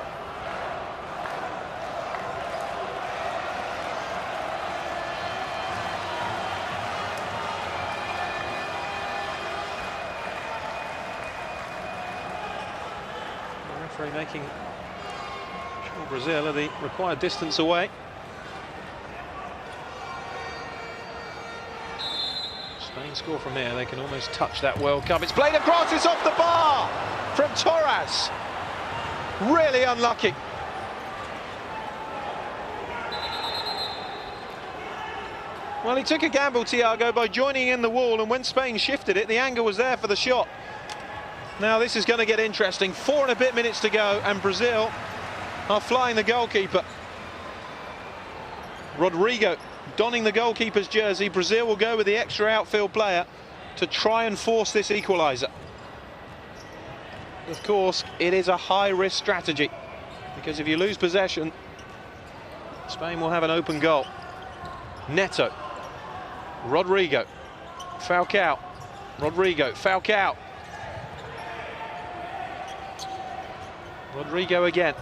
The referee making sure Brazil are the required distance away. Spain score from here, they can almost touch that World Cup. It's played across, it's off the bar from Torres. Really unlucky. Well, he took a gamble, Thiago, by joining in the wall, and when Spain shifted it, the angle was there for the shot. Now this is going to get interesting. 4 and a bit minutes to go, and Brazil are flying the goalkeeper. Rodrigo donning the goalkeeper's jersey. Brazil will go with the extra outfield player to try and force this equaliser. Of course, it is a high-risk strategy, because if you lose possession, Spain will have an open goal. Neto, Rodrigo, Falcao, Rodrigo, Falcao. Rodrigo again.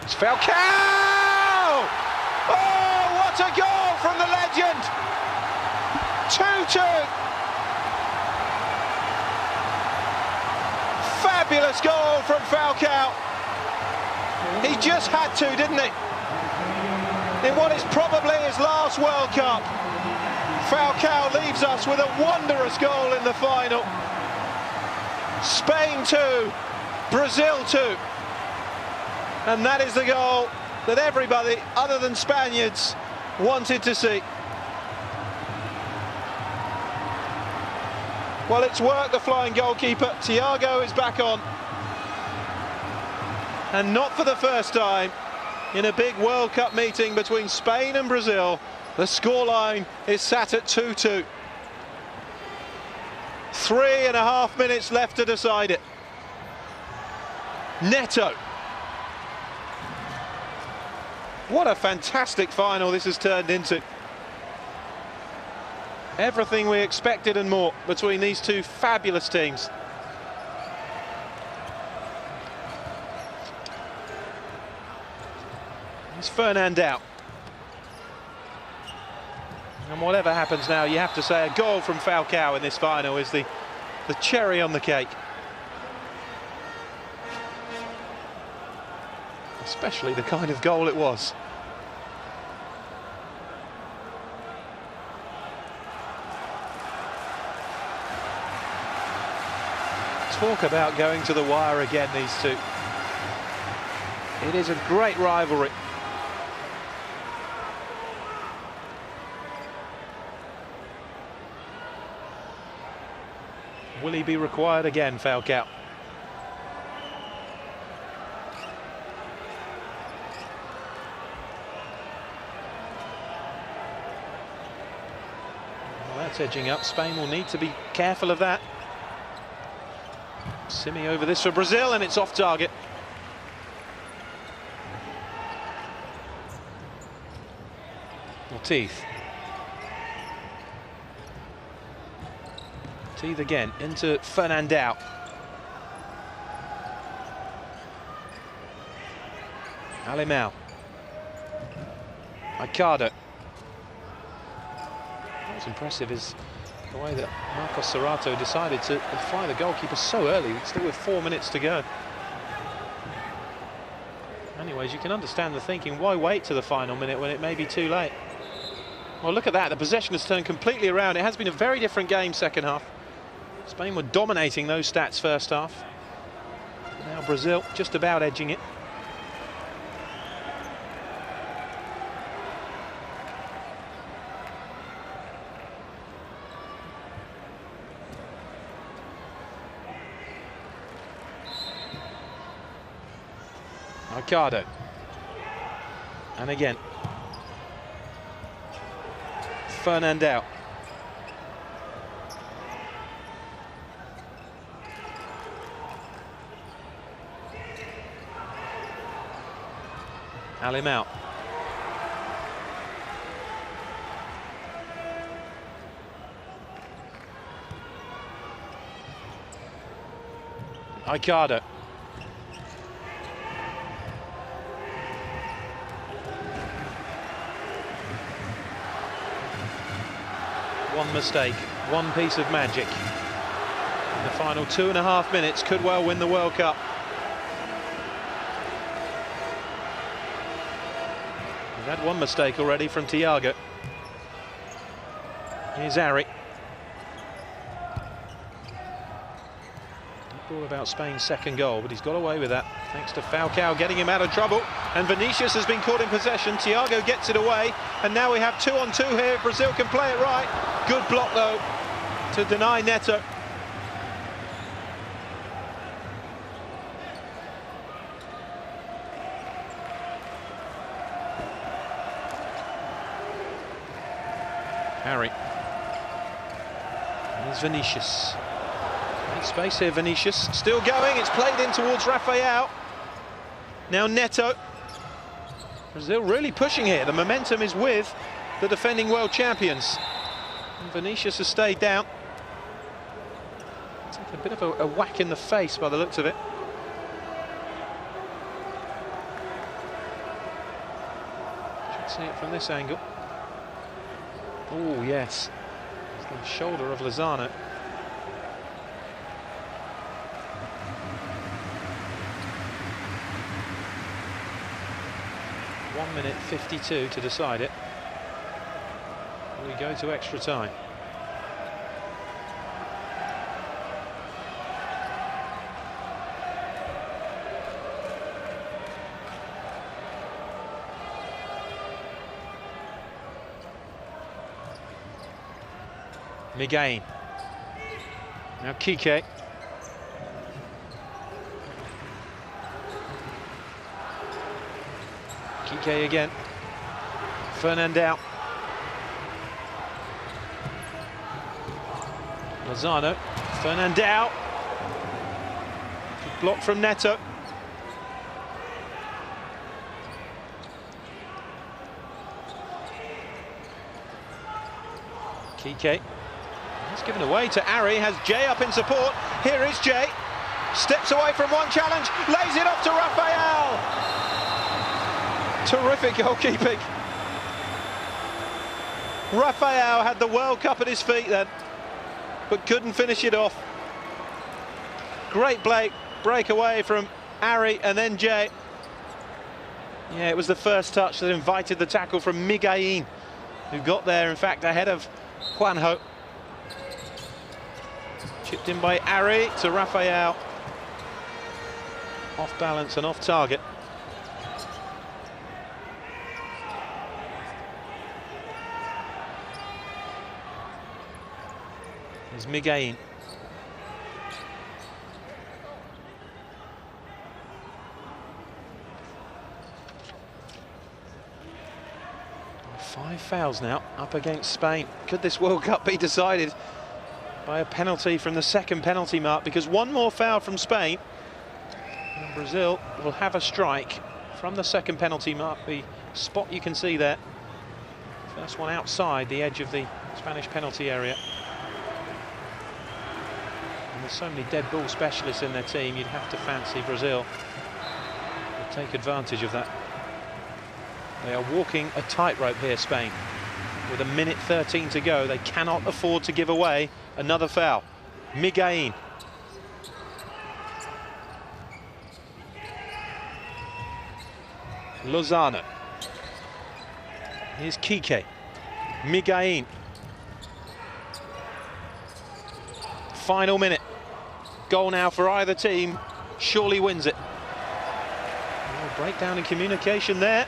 It's Falcao! Oh, what a goal from the legend! 2-2. Fabulous goal from Falcao. He just had to, didn't he? In what is probably his last World Cup, Falcao leaves us with a wondrous goal in the final. Spain 2, Brazil 2. And that is the goal that everybody, other than Spaniards, wanted to see. Well, it's worked, the flying goalkeeper. Thiago is back on. And not for the first time in a big World Cup meeting between Spain and Brazil. The scoreline is sat at 2-2. 3.5 minutes left to decide it. Neto. What a fantastic final this has turned into. Everything we expected and more between these two fabulous teams. It's Fernand out. And whatever happens now, you have to say a goal from Falcao in this final is the cherry on the cake. Especially the kind of goal it was. Talk about going to the wire again, these two. It is a great rivalry. Will he be required again, Falcao? Well, that's edging up. Spain will need to be careful of that. Simi over this for Brazil, and it's off target. Teeth. Teeth again into Fernandao. Alimao. Ricardo. What's impressive is the way that Marcos Serrato decided to fire the goalkeeper so early, still with 4 minutes to go. Anyways, you can understand the thinking, why wait to the final minute when it may be too late? Well, look at that, the possession has turned completely around. It has been a very different game second half. Spain were dominating those stats first half. Now Brazil just about edging it. Ricardo. And again. Fernandao. Alimao. Ricardo. One mistake, one piece of magic. The final 2.5 minutes could well win the World Cup. We've had one mistake already from Thiago. Here's Ari. All about Spain's second goal, but he's got away with that thanks to Falcao getting him out of trouble. And Vinicius has been caught in possession. Thiago gets it away, and now we have 2-on-2 here. Brazil can play it right. Good block though to deny Neto. Harry. Here's Vinicius. Space here, Vinicius, still going, it's played in towards Rafael. Now Neto. Brazil really pushing here, the momentum is with the defending world champions. And Vinicius has stayed down. Taking a bit of a whack in the face by the looks of it. Should see it from this angle. Oh yes, it's the shoulder of Lozano. 1 minute 52 to decide it. We go to extra time. Miguel. Now Kike. Kike again. Fernandao. Lozano. Fernandao. Block from Neto. Kike. It's given away to Ari, has Jay up in support. Here is Jay. Steps away from one challenge, lays it off to Rafael. Terrific goalkeeping. Rafael had the World Cup at his feet then, but couldn't finish it off. Great breakaway from Ari and then Jay. Yeah, it was the first touch that invited the tackle from Miguel, who got there, in fact, ahead of Juanjo. Chipped in by Ari to Rafael. Off balance and off target. There's Miguel. Five fouls now up against Spain. Could this World Cup be decided by a penalty from the second penalty mark? Because one more foul from Spain and Brazil will have a strike from the second penalty mark. The spot you can see there First one outside the edge of the Spanish penalty area. And there's so many dead ball specialists in their team, you'd have to fancy Brazil would take advantage of that. They are walking a tightrope here, Spain. With 1:13 to go, they cannot afford to give away another foul. Miguelín. Lozano. Here's Kike. Miguelín. Final minute. Goal now for either team. Surely wins it. Oh, breakdown in communication there.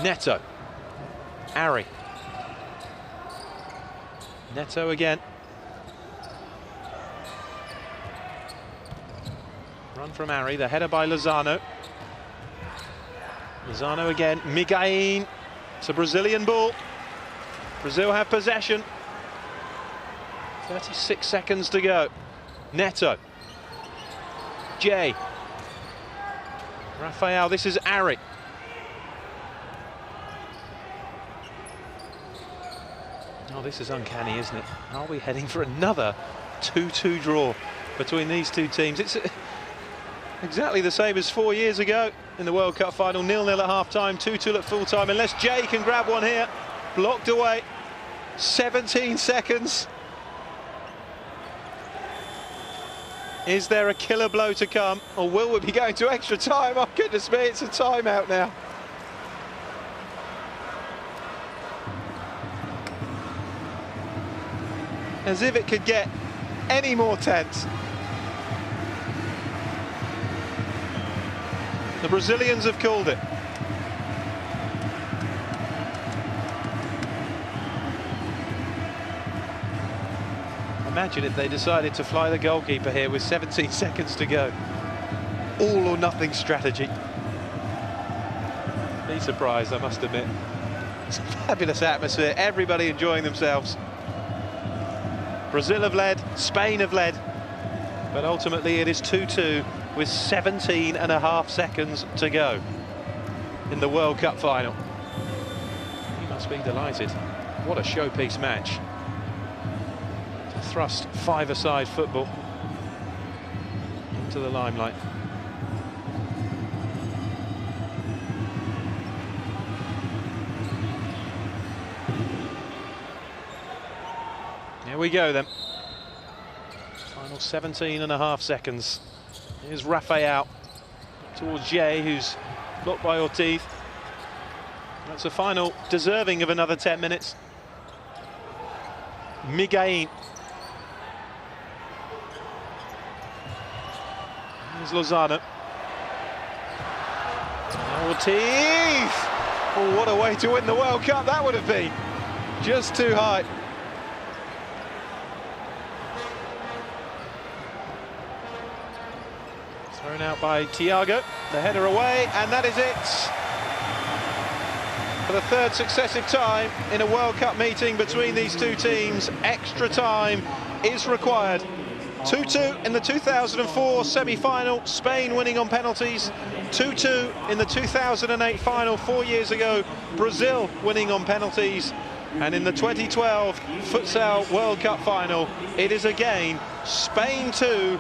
Neto. Ari. Neto again. Run from Ari, the header by Lozano. Lozano again, Miguelín. It's a Brazilian ball. Brazil have possession. 36 seconds to go. Neto. Jay. Rafael, this is Ari. Oh, this is uncanny, isn't it? Are we heading for another 2-2 draw between these two teams? It's exactly the same as 4 years ago in the World Cup final. 0-0 at half-time, 2-2 at full-time. Unless Jay can grab one here. Blocked away. 17 seconds. Is there a killer blow to come? Or will we be going to extra time? Oh, goodness me, it's a timeout now. As if it could get any more tense. The Brazilians have called it. Imagine if they decided to fly the goalkeeper here with 17 seconds to go. All or nothing strategy. Be surprised, I must admit. It's a fabulous atmosphere, everybody enjoying themselves. Brazil have led, Spain have led, but ultimately it is 2-2 with 17.5 seconds to go in the World Cup final. He must be delighted. What a showpiece match. To thrust five-a-side football into the limelight. Here we go then. Final 17.5 seconds. Here's Rafael towards Jay, who's blocked by Ortiz. That's a final deserving of another 10 minutes. Miguelín. Here's Lozano. Ortiz! Oh, what a way to win the World Cup that would have been. Just too high. Thrown out by Thiago, the header away, and that is it. For the third successive time in a World Cup meeting between these two teams, extra time is required. 2-2 in the 2004 semi-final, Spain winning on penalties. 2-2 in the 2008 final 4 years ago, Brazil winning on penalties. And in the 2012 Futsal World Cup final, it is again Spain 2,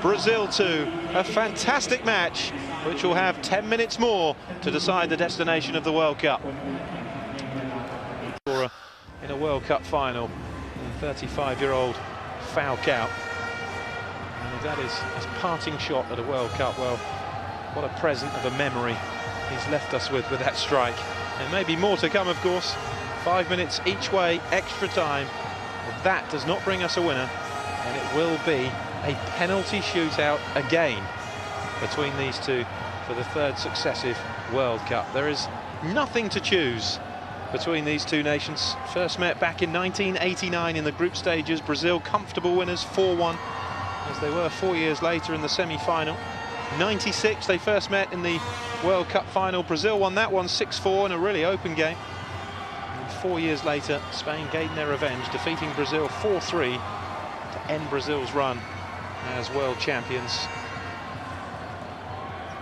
Brazil 2. A fantastic match, which will have 10 minutes more to decide the destination of the World Cup. In a World Cup final, 35-year-old Falcao. And that is his parting shot at a World Cup. Well, what a present of a memory he's left us with that strike. And maybe more to come, of course. 5 minutes each way, extra time. But that does not bring us a winner, and it will be a penalty shootout again between these two for the third successive World Cup. There is nothing to choose between these two nations. First met back in 1989 in the group stages. Brazil comfortable winners 4-1, as they were 4 years later in the semi-final. 96 they first met in the World Cup final. Brazil won that one 6-4 in a really open game. And 4 years later, Spain gained their revenge, defeating Brazil 4-3 to end Brazil's run as world champions.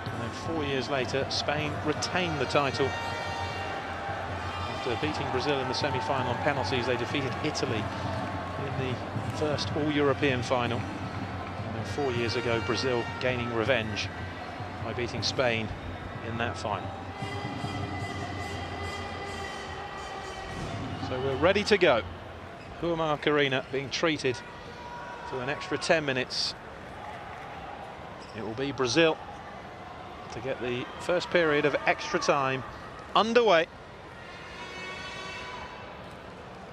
And then 4 years later, Spain retained the title. After beating Brazil in the semi-final on penalties, they defeated Italy in the first all-European final. And then 4 years ago, Brazil gaining revenge by beating Spain in that final. So we're ready to go. Huamark Arena being treated to an extra 10 minutes. It will be Brazil to get the first period of extra time underway.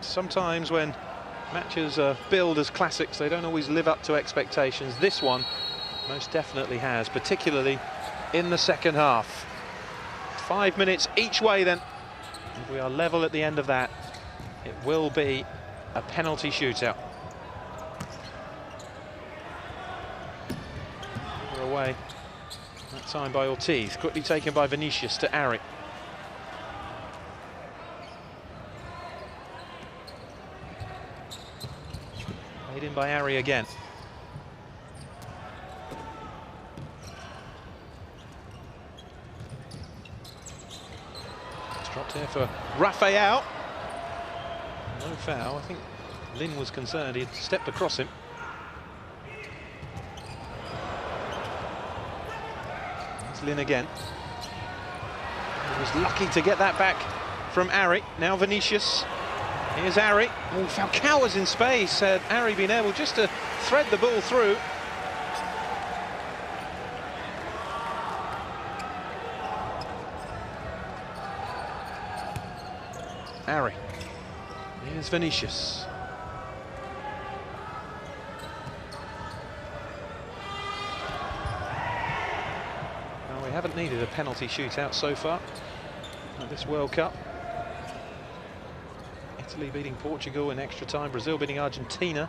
Sometimes when matches are billed as classics, they don't always live up to expectations. This one most definitely has, particularly in the second half. 5 minutes each way then. If we are level at the end of that, it will be a penalty shootout. We're away. That time by Ortiz, quickly taken by Vinicius to Ari. Made in by Ari again. It's dropped here for Rafael. No foul. I think Lin was concerned he'd stepped across him. It's Lin again. He was lucky to get that back from Ari. Now Vinicius. Here's Ari. Oh, Falcao was in space. Had Ari been able just to thread the ball through. Ari. Here's Vinicius. Now, we haven't needed a penalty shootout so far at this World Cup. Italy beating Portugal in extra time, Brazil beating Argentina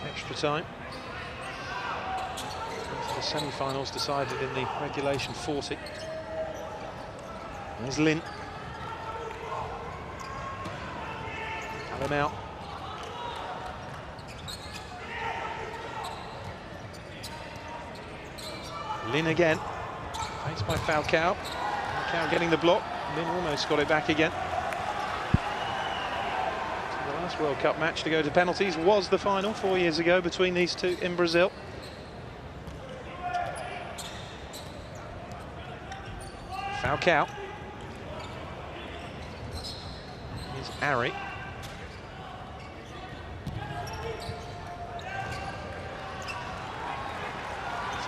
in extra time. The semi-finals decided in the regulation 40. There's Lin. Him out. Lin again. Faced by Falcao. Falcao getting the block. Lin almost got it back again. So the last World Cup match to go to penalties was the final 4 years ago between these two in Brazil. Falcao. Here's Ari.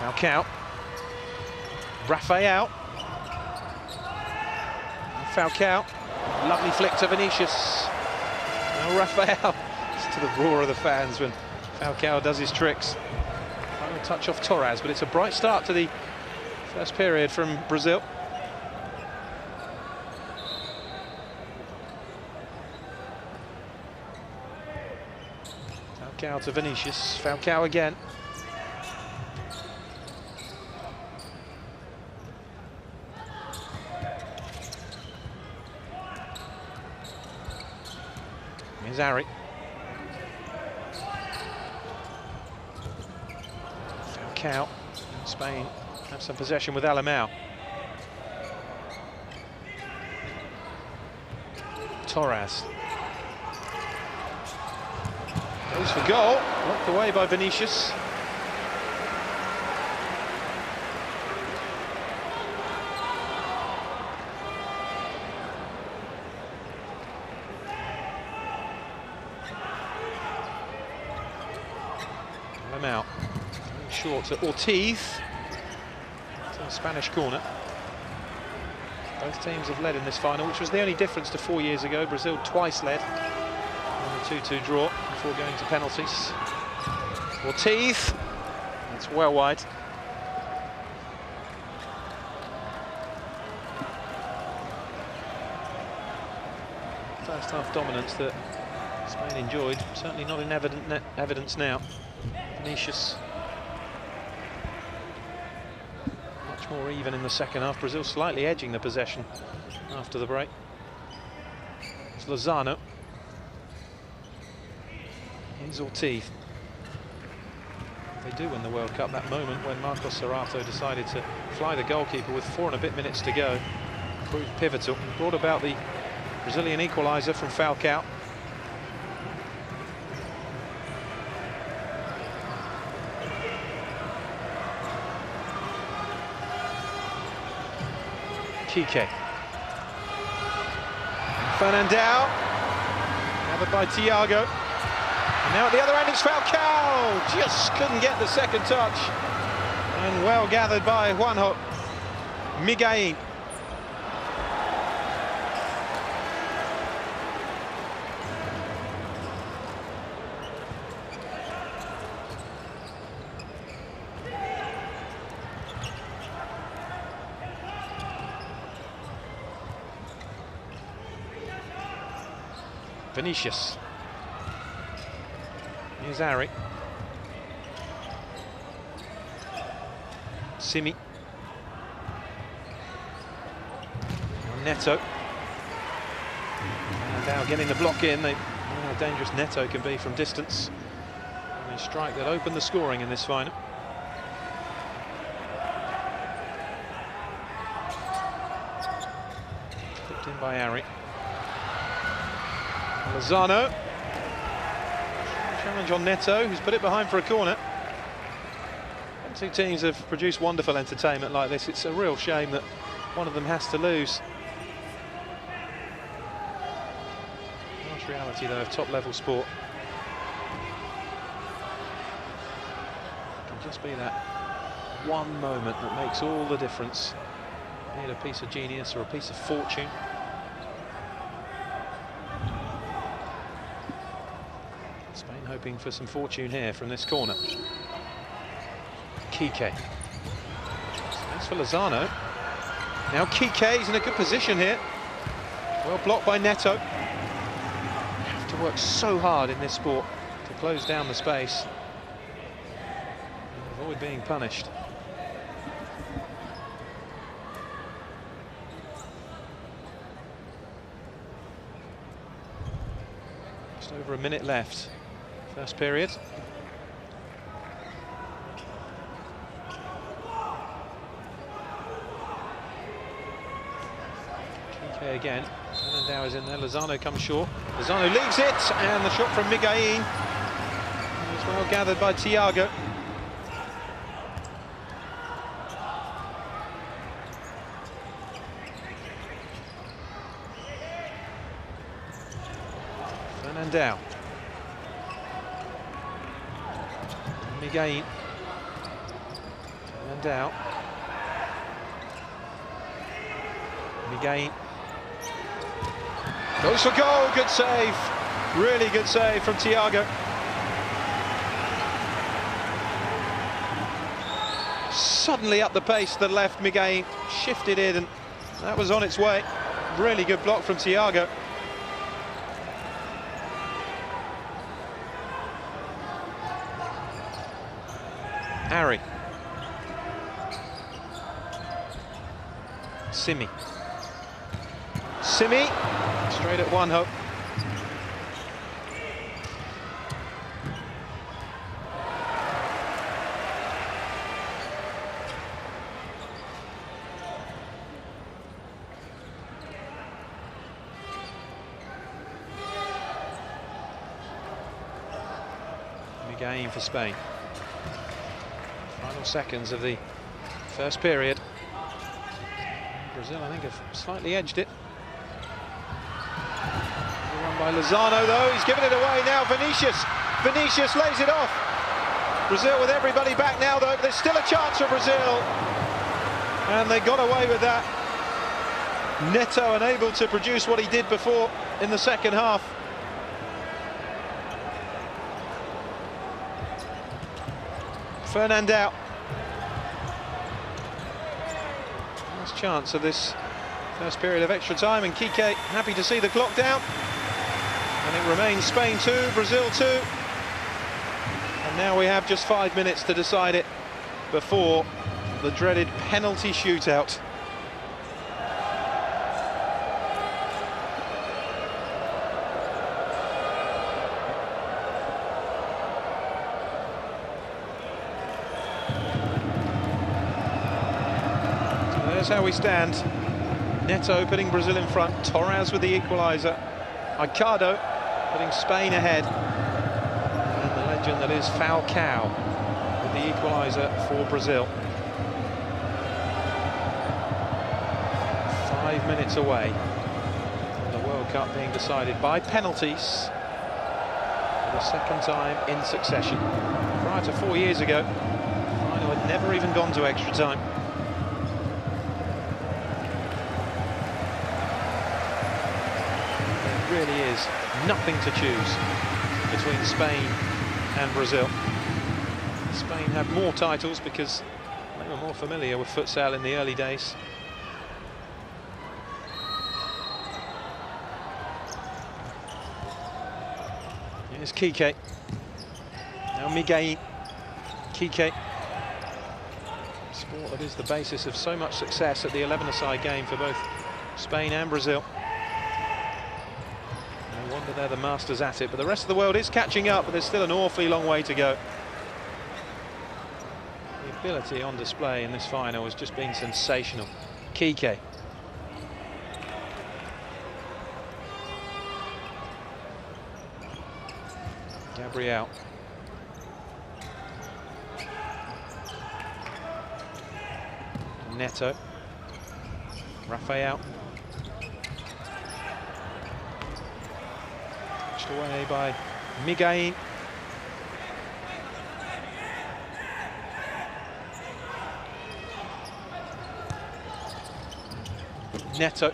Falcao. Rafael. Falcao. Lovely flick to Vinicius. Now Rafael. It's to the roar of the fans when Falcao does his tricks. Final touch off Torres, but it's a bright start to the first period from Brazil. Falcao to Vinicius. Falcao again. Here's Ari. Falcao. Spain have some possession with Alemão. Torres. Goes for goal. Blocked away by Vinicius. Out. Short to Ortiz. To the Spanish corner. Both teams have led in this final, which was the only difference to 4 years ago. Brazil twice led on the 2-2 draw before going to penalties. Ortiz. It's well wide. First half dominance that Spain enjoyed, certainly not in evidence now. Vinicius much more even in the second half. Brazil slightly edging the possession after the break. It's Lozano. Here's Ortiz. They do win the World Cup. That moment when Marcos Serrato decided to fly the goalkeeper with 4 and a bit minutes to go proved pivotal. Brought about the Brazilian equaliser from Falcao. Kike. Fernandao. Gathered by Thiago. And now at the other end it's Falcao. Just couldn't get the second touch. And well gathered by Juanjo Miguelín. Vinicius. Here's Ari. Simi. Neto. And now getting the block in. How dangerous Neto can be from distance. And a strike that opened the scoring in this final. Flipped in by Ari. Lozano. Challenge on Neto, who's put it behind for a corner. And two teams have produced wonderful entertainment like this. It's a real shame that one of them has to lose. Harsh reality, though, of top-level sport. It can just be that one moment that makes all the difference. Be it a piece of genius or a piece of fortune. Spain hoping for some fortune here from this corner. Kike. Space for Lozano. Now Kike is in a good position here. Well blocked by Neto. You have to work so hard in this sport to close down the space and avoid being punished. Just over a minute left. First period. Kike again. Fernandao is in there. Lozano comes short. Lozano leaves it, and the shot from Miguelín is well gathered by Thiago. Fernandao. Miguelín. Fernandao. Miguelín. Goes for goal, good save. Really good save from Thiago. Suddenly up the pace to the left, Miguelín shifted in and that was on its way. Really good block from Thiago. Ari. Simi. Simi, straight at Juanjo. Miguelín for Spain. Final seconds of the first period. Brazil, I think, have slightly edged it. Run by Lozano, though. He's given it away now. Vinicius. Vinicius lays it off. Brazil with everybody back now, though. There's still a chance for Brazil. And they got away with that. Neto unable to produce what he did before in the second half. Fernandao. Last chance of this first period of extra time, and Kike happy to see the clock down. And it remains Spain 2, Brazil 2. And now we have just 5 minutes to decide it before the dreaded penalty shootout. Here's how we stand. Neto putting Brazil in front. Torres with the equaliser. Ricardo putting Spain ahead. And the legend that is Falcao with the equaliser for Brazil. 5 minutes away from the World Cup being decided by penalties for the second time in succession. Prior to 4 years ago, the final had never even gone to extra time. There really is nothing to choose between Spain and Brazil. Spain had more titles because they were more familiar with futsal in the early days. Here's Kike. Now Miguel. Kike. Sport that is the basis of so much success at the 11-a-side game for both Spain and Brazil. No wonder they're the masters at it, but the rest of the world is catching up, but there's still an awfully long way to go. The ability on display in this final has just been sensational. Kike. Gabriel. Neto. Rafael. Pushed away by Miguel. Neto.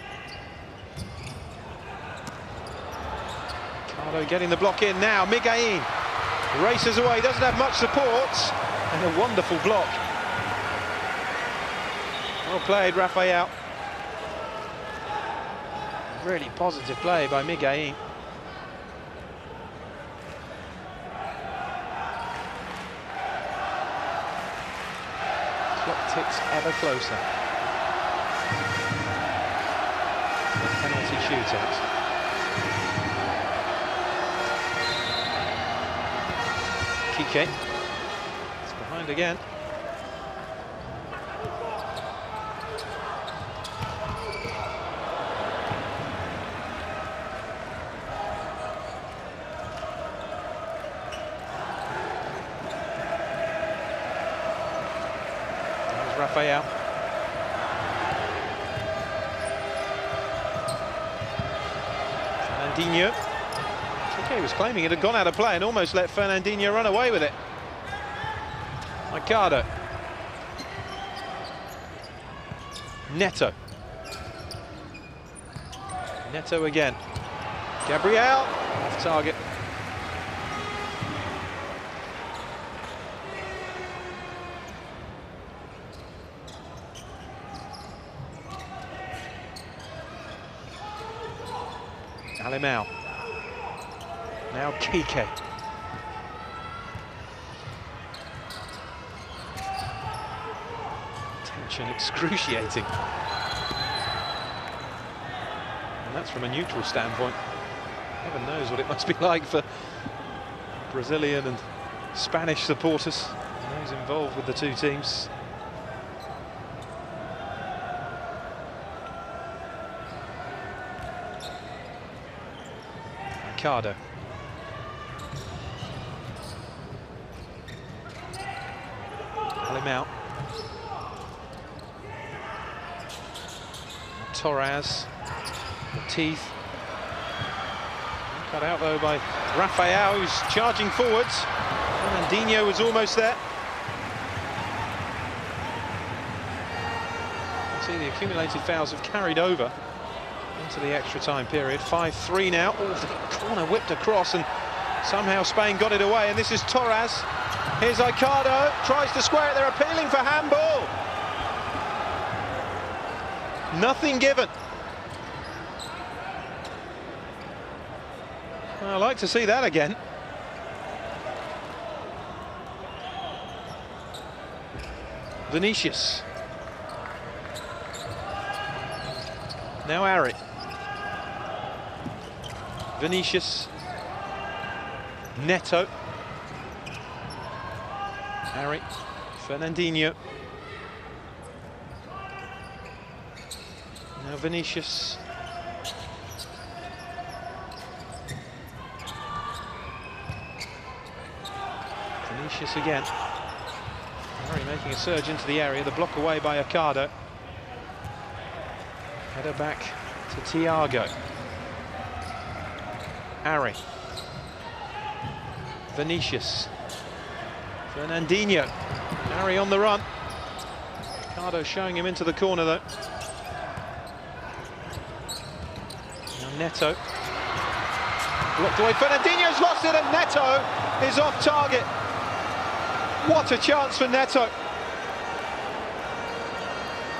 Ricardo getting the block in now. Miguel races away, doesn't have much support, and a wonderful block. Well played, Rafael. Really positive play by Miguel. Clock ticks ever closer. The penalty shootout. Kike. It's behind again. There's Rafael. Fernandinho. Kike was claiming it had gone out of play and almost let Fernandinho run away with it. Ricardo. Neto. Neto again. Gabriel. Off target. Alimao. Now Kike. Tension excruciating. And that's from a neutral standpoint. Heaven knows what it must be like for Brazilian and Spanish supporters, and those involved with the two teams. Ricardo. Alimao. Torres. The teeth. Cut out though by Rafael, who's charging forwards. Fernandinho was almost there. You see the accumulated fouls have carried over into the extra time period. 5-3 now. Oh, the corner whipped across and somehow Spain got it away, and this is Torres. Here's Ricardo, tries to square it, they're appealing for handball. Nothing given. Well, I'd like to see that again. Vinicius. Now Ari. Vinicius. Neto. Ari. Fernandinho. Now Vinicius. Vinicius again. Murray making a surge into the area, the block away by Ocado. Header back to Thiago. Ari. Vinicius. Fernandinho. Ari on the run. Ocado showing him into the corner though. Now Neto. Blocked away. Fernandinho's lost it and Neto is off target. What a chance for Neto.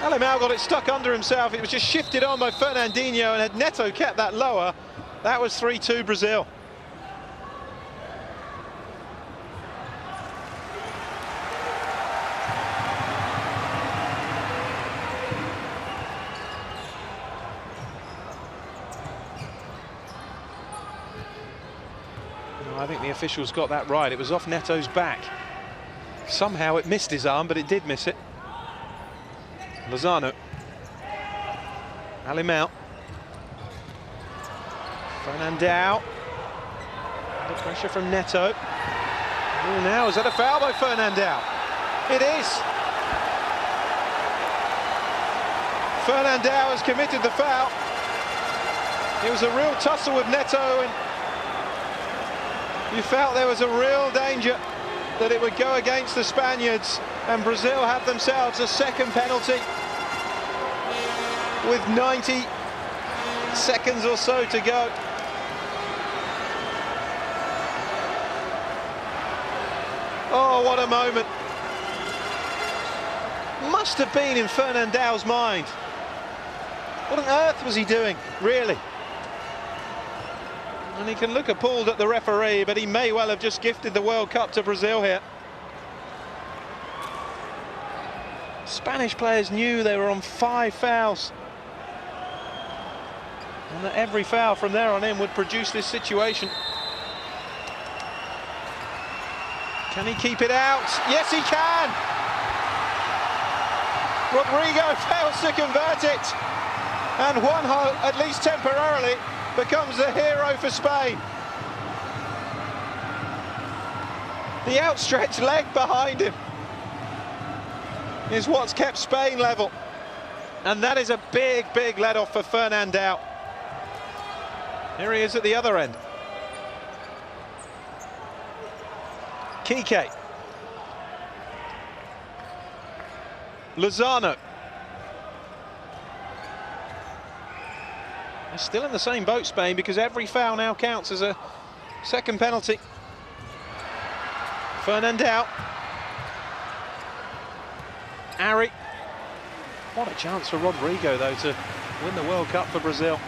Alemão got it stuck under himself. It was just shifted on by Fernandinho, and had Neto kept that lower, that was 3-2 Brazil. I think the officials got that right. It was off Neto's back. Somehow it missed his arm, but it did miss it. Lozano. Alemão. Fernandão. Under pressure from Neto. Oh, now is that a foul by Fernandão? It is. Fernandão has committed the foul. It was a real tussle with Neto, and you felt there was a real danger that it would go against the Spaniards, and Brazil have themselves a second penalty with 90 seconds or so to go. Oh, what a moment. Must have been in Fernandão's mind. What on earth was he doing, really? And he can look appalled at the referee, but he may well have just gifted the World Cup to Brazil here. Spanish players knew they were on 5 fouls, and that every foul from there on in would produce this situation. Can he keep it out? Yes, he can! Rodrigo fails to convert it, and Juanjo, at least temporarily, becomes the hero for Spain. The outstretched leg behind him is what's kept Spain level, and that is a big, big let-off for Fernandão. Here he is at the other end. Kike. Lozano. They're still in the same boat, Spain, because every foul now counts as a second penalty. Fernandão. Ari. What a chance for Rodrigo, though, to win the World Cup for Brazil.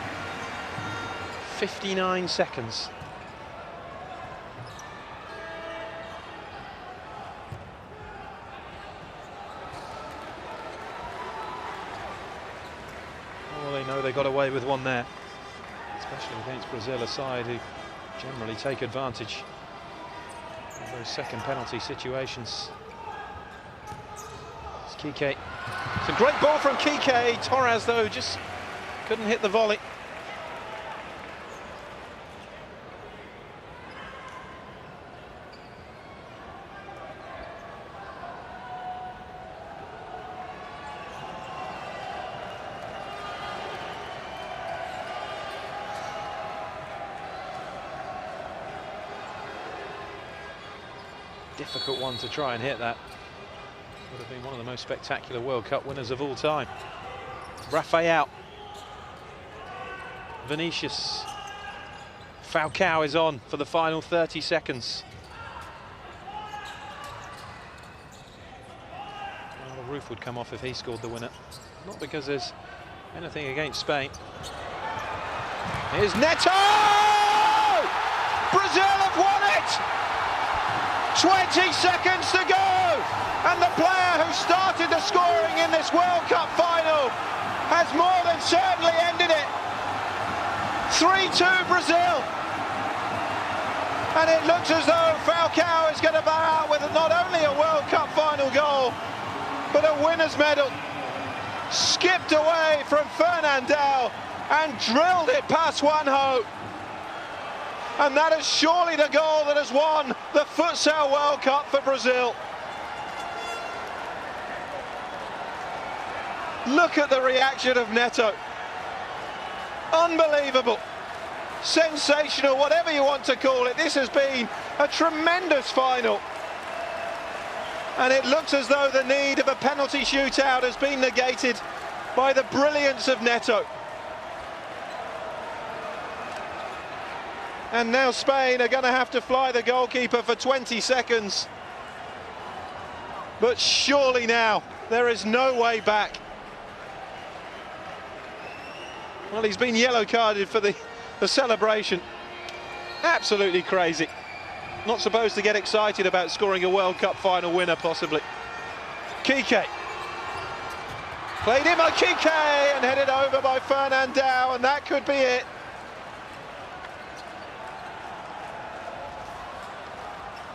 59 seconds. Well, they know they got away with one there, especially against Brazil, a side who generally take advantage of those second penalty situations. It's Kike. It's a great ball from Kike. Torres, though, just couldn't hit the volley. Difficult one to try and hit that. Would have been one of the most spectacular World Cup winners of all time. Rafael. Vinicius. Falcao is on for the final 30 seconds. Well, the roof would come off if he scored the winner. Not because there's anything against Spain. Here's Neto! Brazil have won it! 20 seconds to go, and the player who started the scoring in this World Cup final has more than certainly ended it. 3-2 Brazil, and it looks as though Falcao is going to bow out with not only a World Cup final goal, but a winner's medal. skipped away from Fernandao and drilled it past Juanjo. And that is surely the goal that has won the Futsal World Cup for Brazil. Look at the reaction of Neto. Unbelievable. Sensational, whatever you want to call it. This has been a tremendous final. And it looks as though the need of a penalty shootout has been negated by the brilliance of Neto. And now Spain are going to have to fly the goalkeeper for 20 seconds. But surely now, there is no way back. Well, he's been yellow carded for the celebration. Absolutely crazy. Not supposed to get excited about scoring a World Cup final winner, possibly. Kike. Played in by Kike and headed over by Fernandao, and that could be it.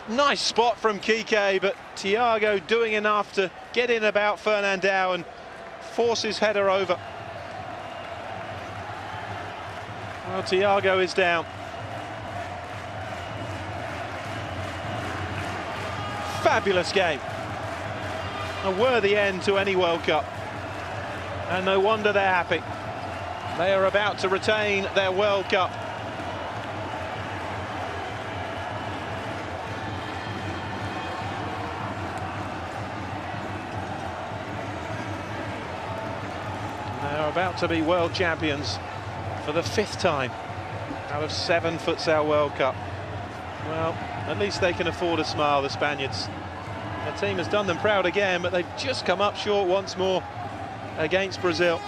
Nice spot from Kike, but Thiago doing enough to get in about Fernandao and force his header over. Well, Thiago is down. Fabulous game. A worthy end to any World Cup. And no wonder they're happy. They are about to retain their World Cup. They are about to be world champions for the 5th time out of 7 Futsal World Cup. Well, at least they can afford a smile, the Spaniards. Their team has done them proud again, but they've just come up short once more against Brazil.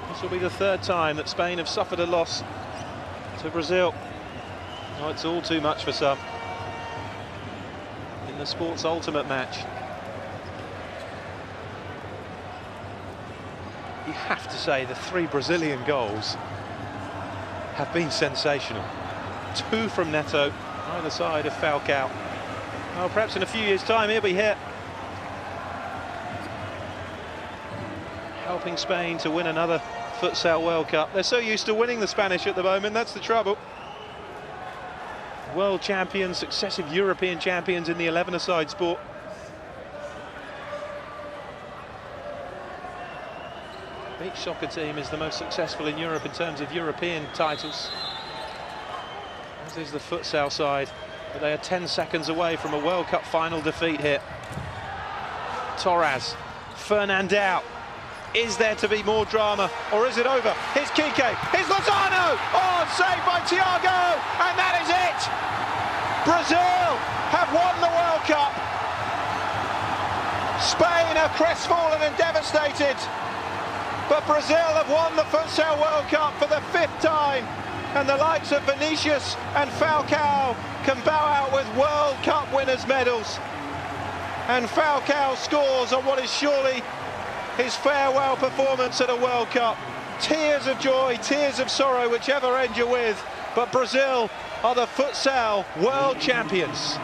This will be the 3rd time that Spain have suffered a loss to Brazil. Oh, it's all too much for some in the sport's ultimate match. You have to say the 3 Brazilian goals have been sensational. 2 from Neto, either side of Falcao. Well, perhaps in a few years' time he'll be here, helping Spain to win another Futsal World Cup. They're so used to winning the Spanish at the moment, that's the trouble. World champions, successive European champions in the 11-a-side sport. Beach soccer team is the most successful in Europe in terms of European titles, as is the futsal side, but they are 10 seconds away from a World Cup final defeat here. Torres, Fernandao. Is there to be more drama, or is it over? Here's Kike, here's Lozano! Oh, saved by Thiago, and that is it! Brazil have won the World Cup. Spain are crestfallen and devastated. But Brazil have won the Futsal World Cup for the 5th time, and the likes of Vinicius and Falcao can bow out with World Cup winners' medals. And Falcao scores on what is surely his farewell performance at a World Cup. Tears of joy, tears of sorrow, whichever end you're with, but Brazil are the Futsal World Champions.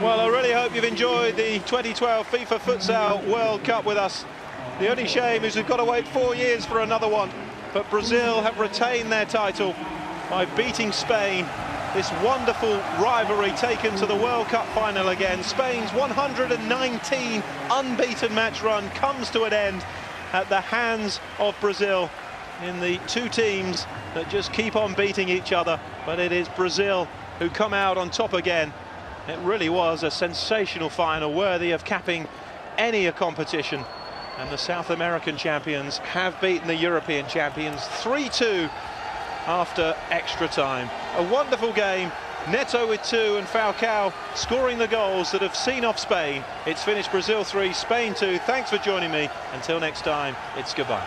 Well, I really hope you've enjoyed the 2012 FIFA Futsal World Cup with us. The only shame is we've got to wait 4 years for another one. But Brazil have retained their title by beating Spain. This wonderful rivalry taken to the World Cup final again. Spain's 119 unbeaten match run comes to an end at the hands of Brazil in the 2 teams that just keep on beating each other. But it is Brazil who come out on top again. It really was a sensational final, worthy of capping any competition. And the South American champions have beaten the European champions 3-2 after extra time. A wonderful game. Neto with 2 and Falcao scoring the goals that have seen off Spain. It's finished Brazil 3, Spain 2. Thanks for joining me. Until next time, it's goodbye.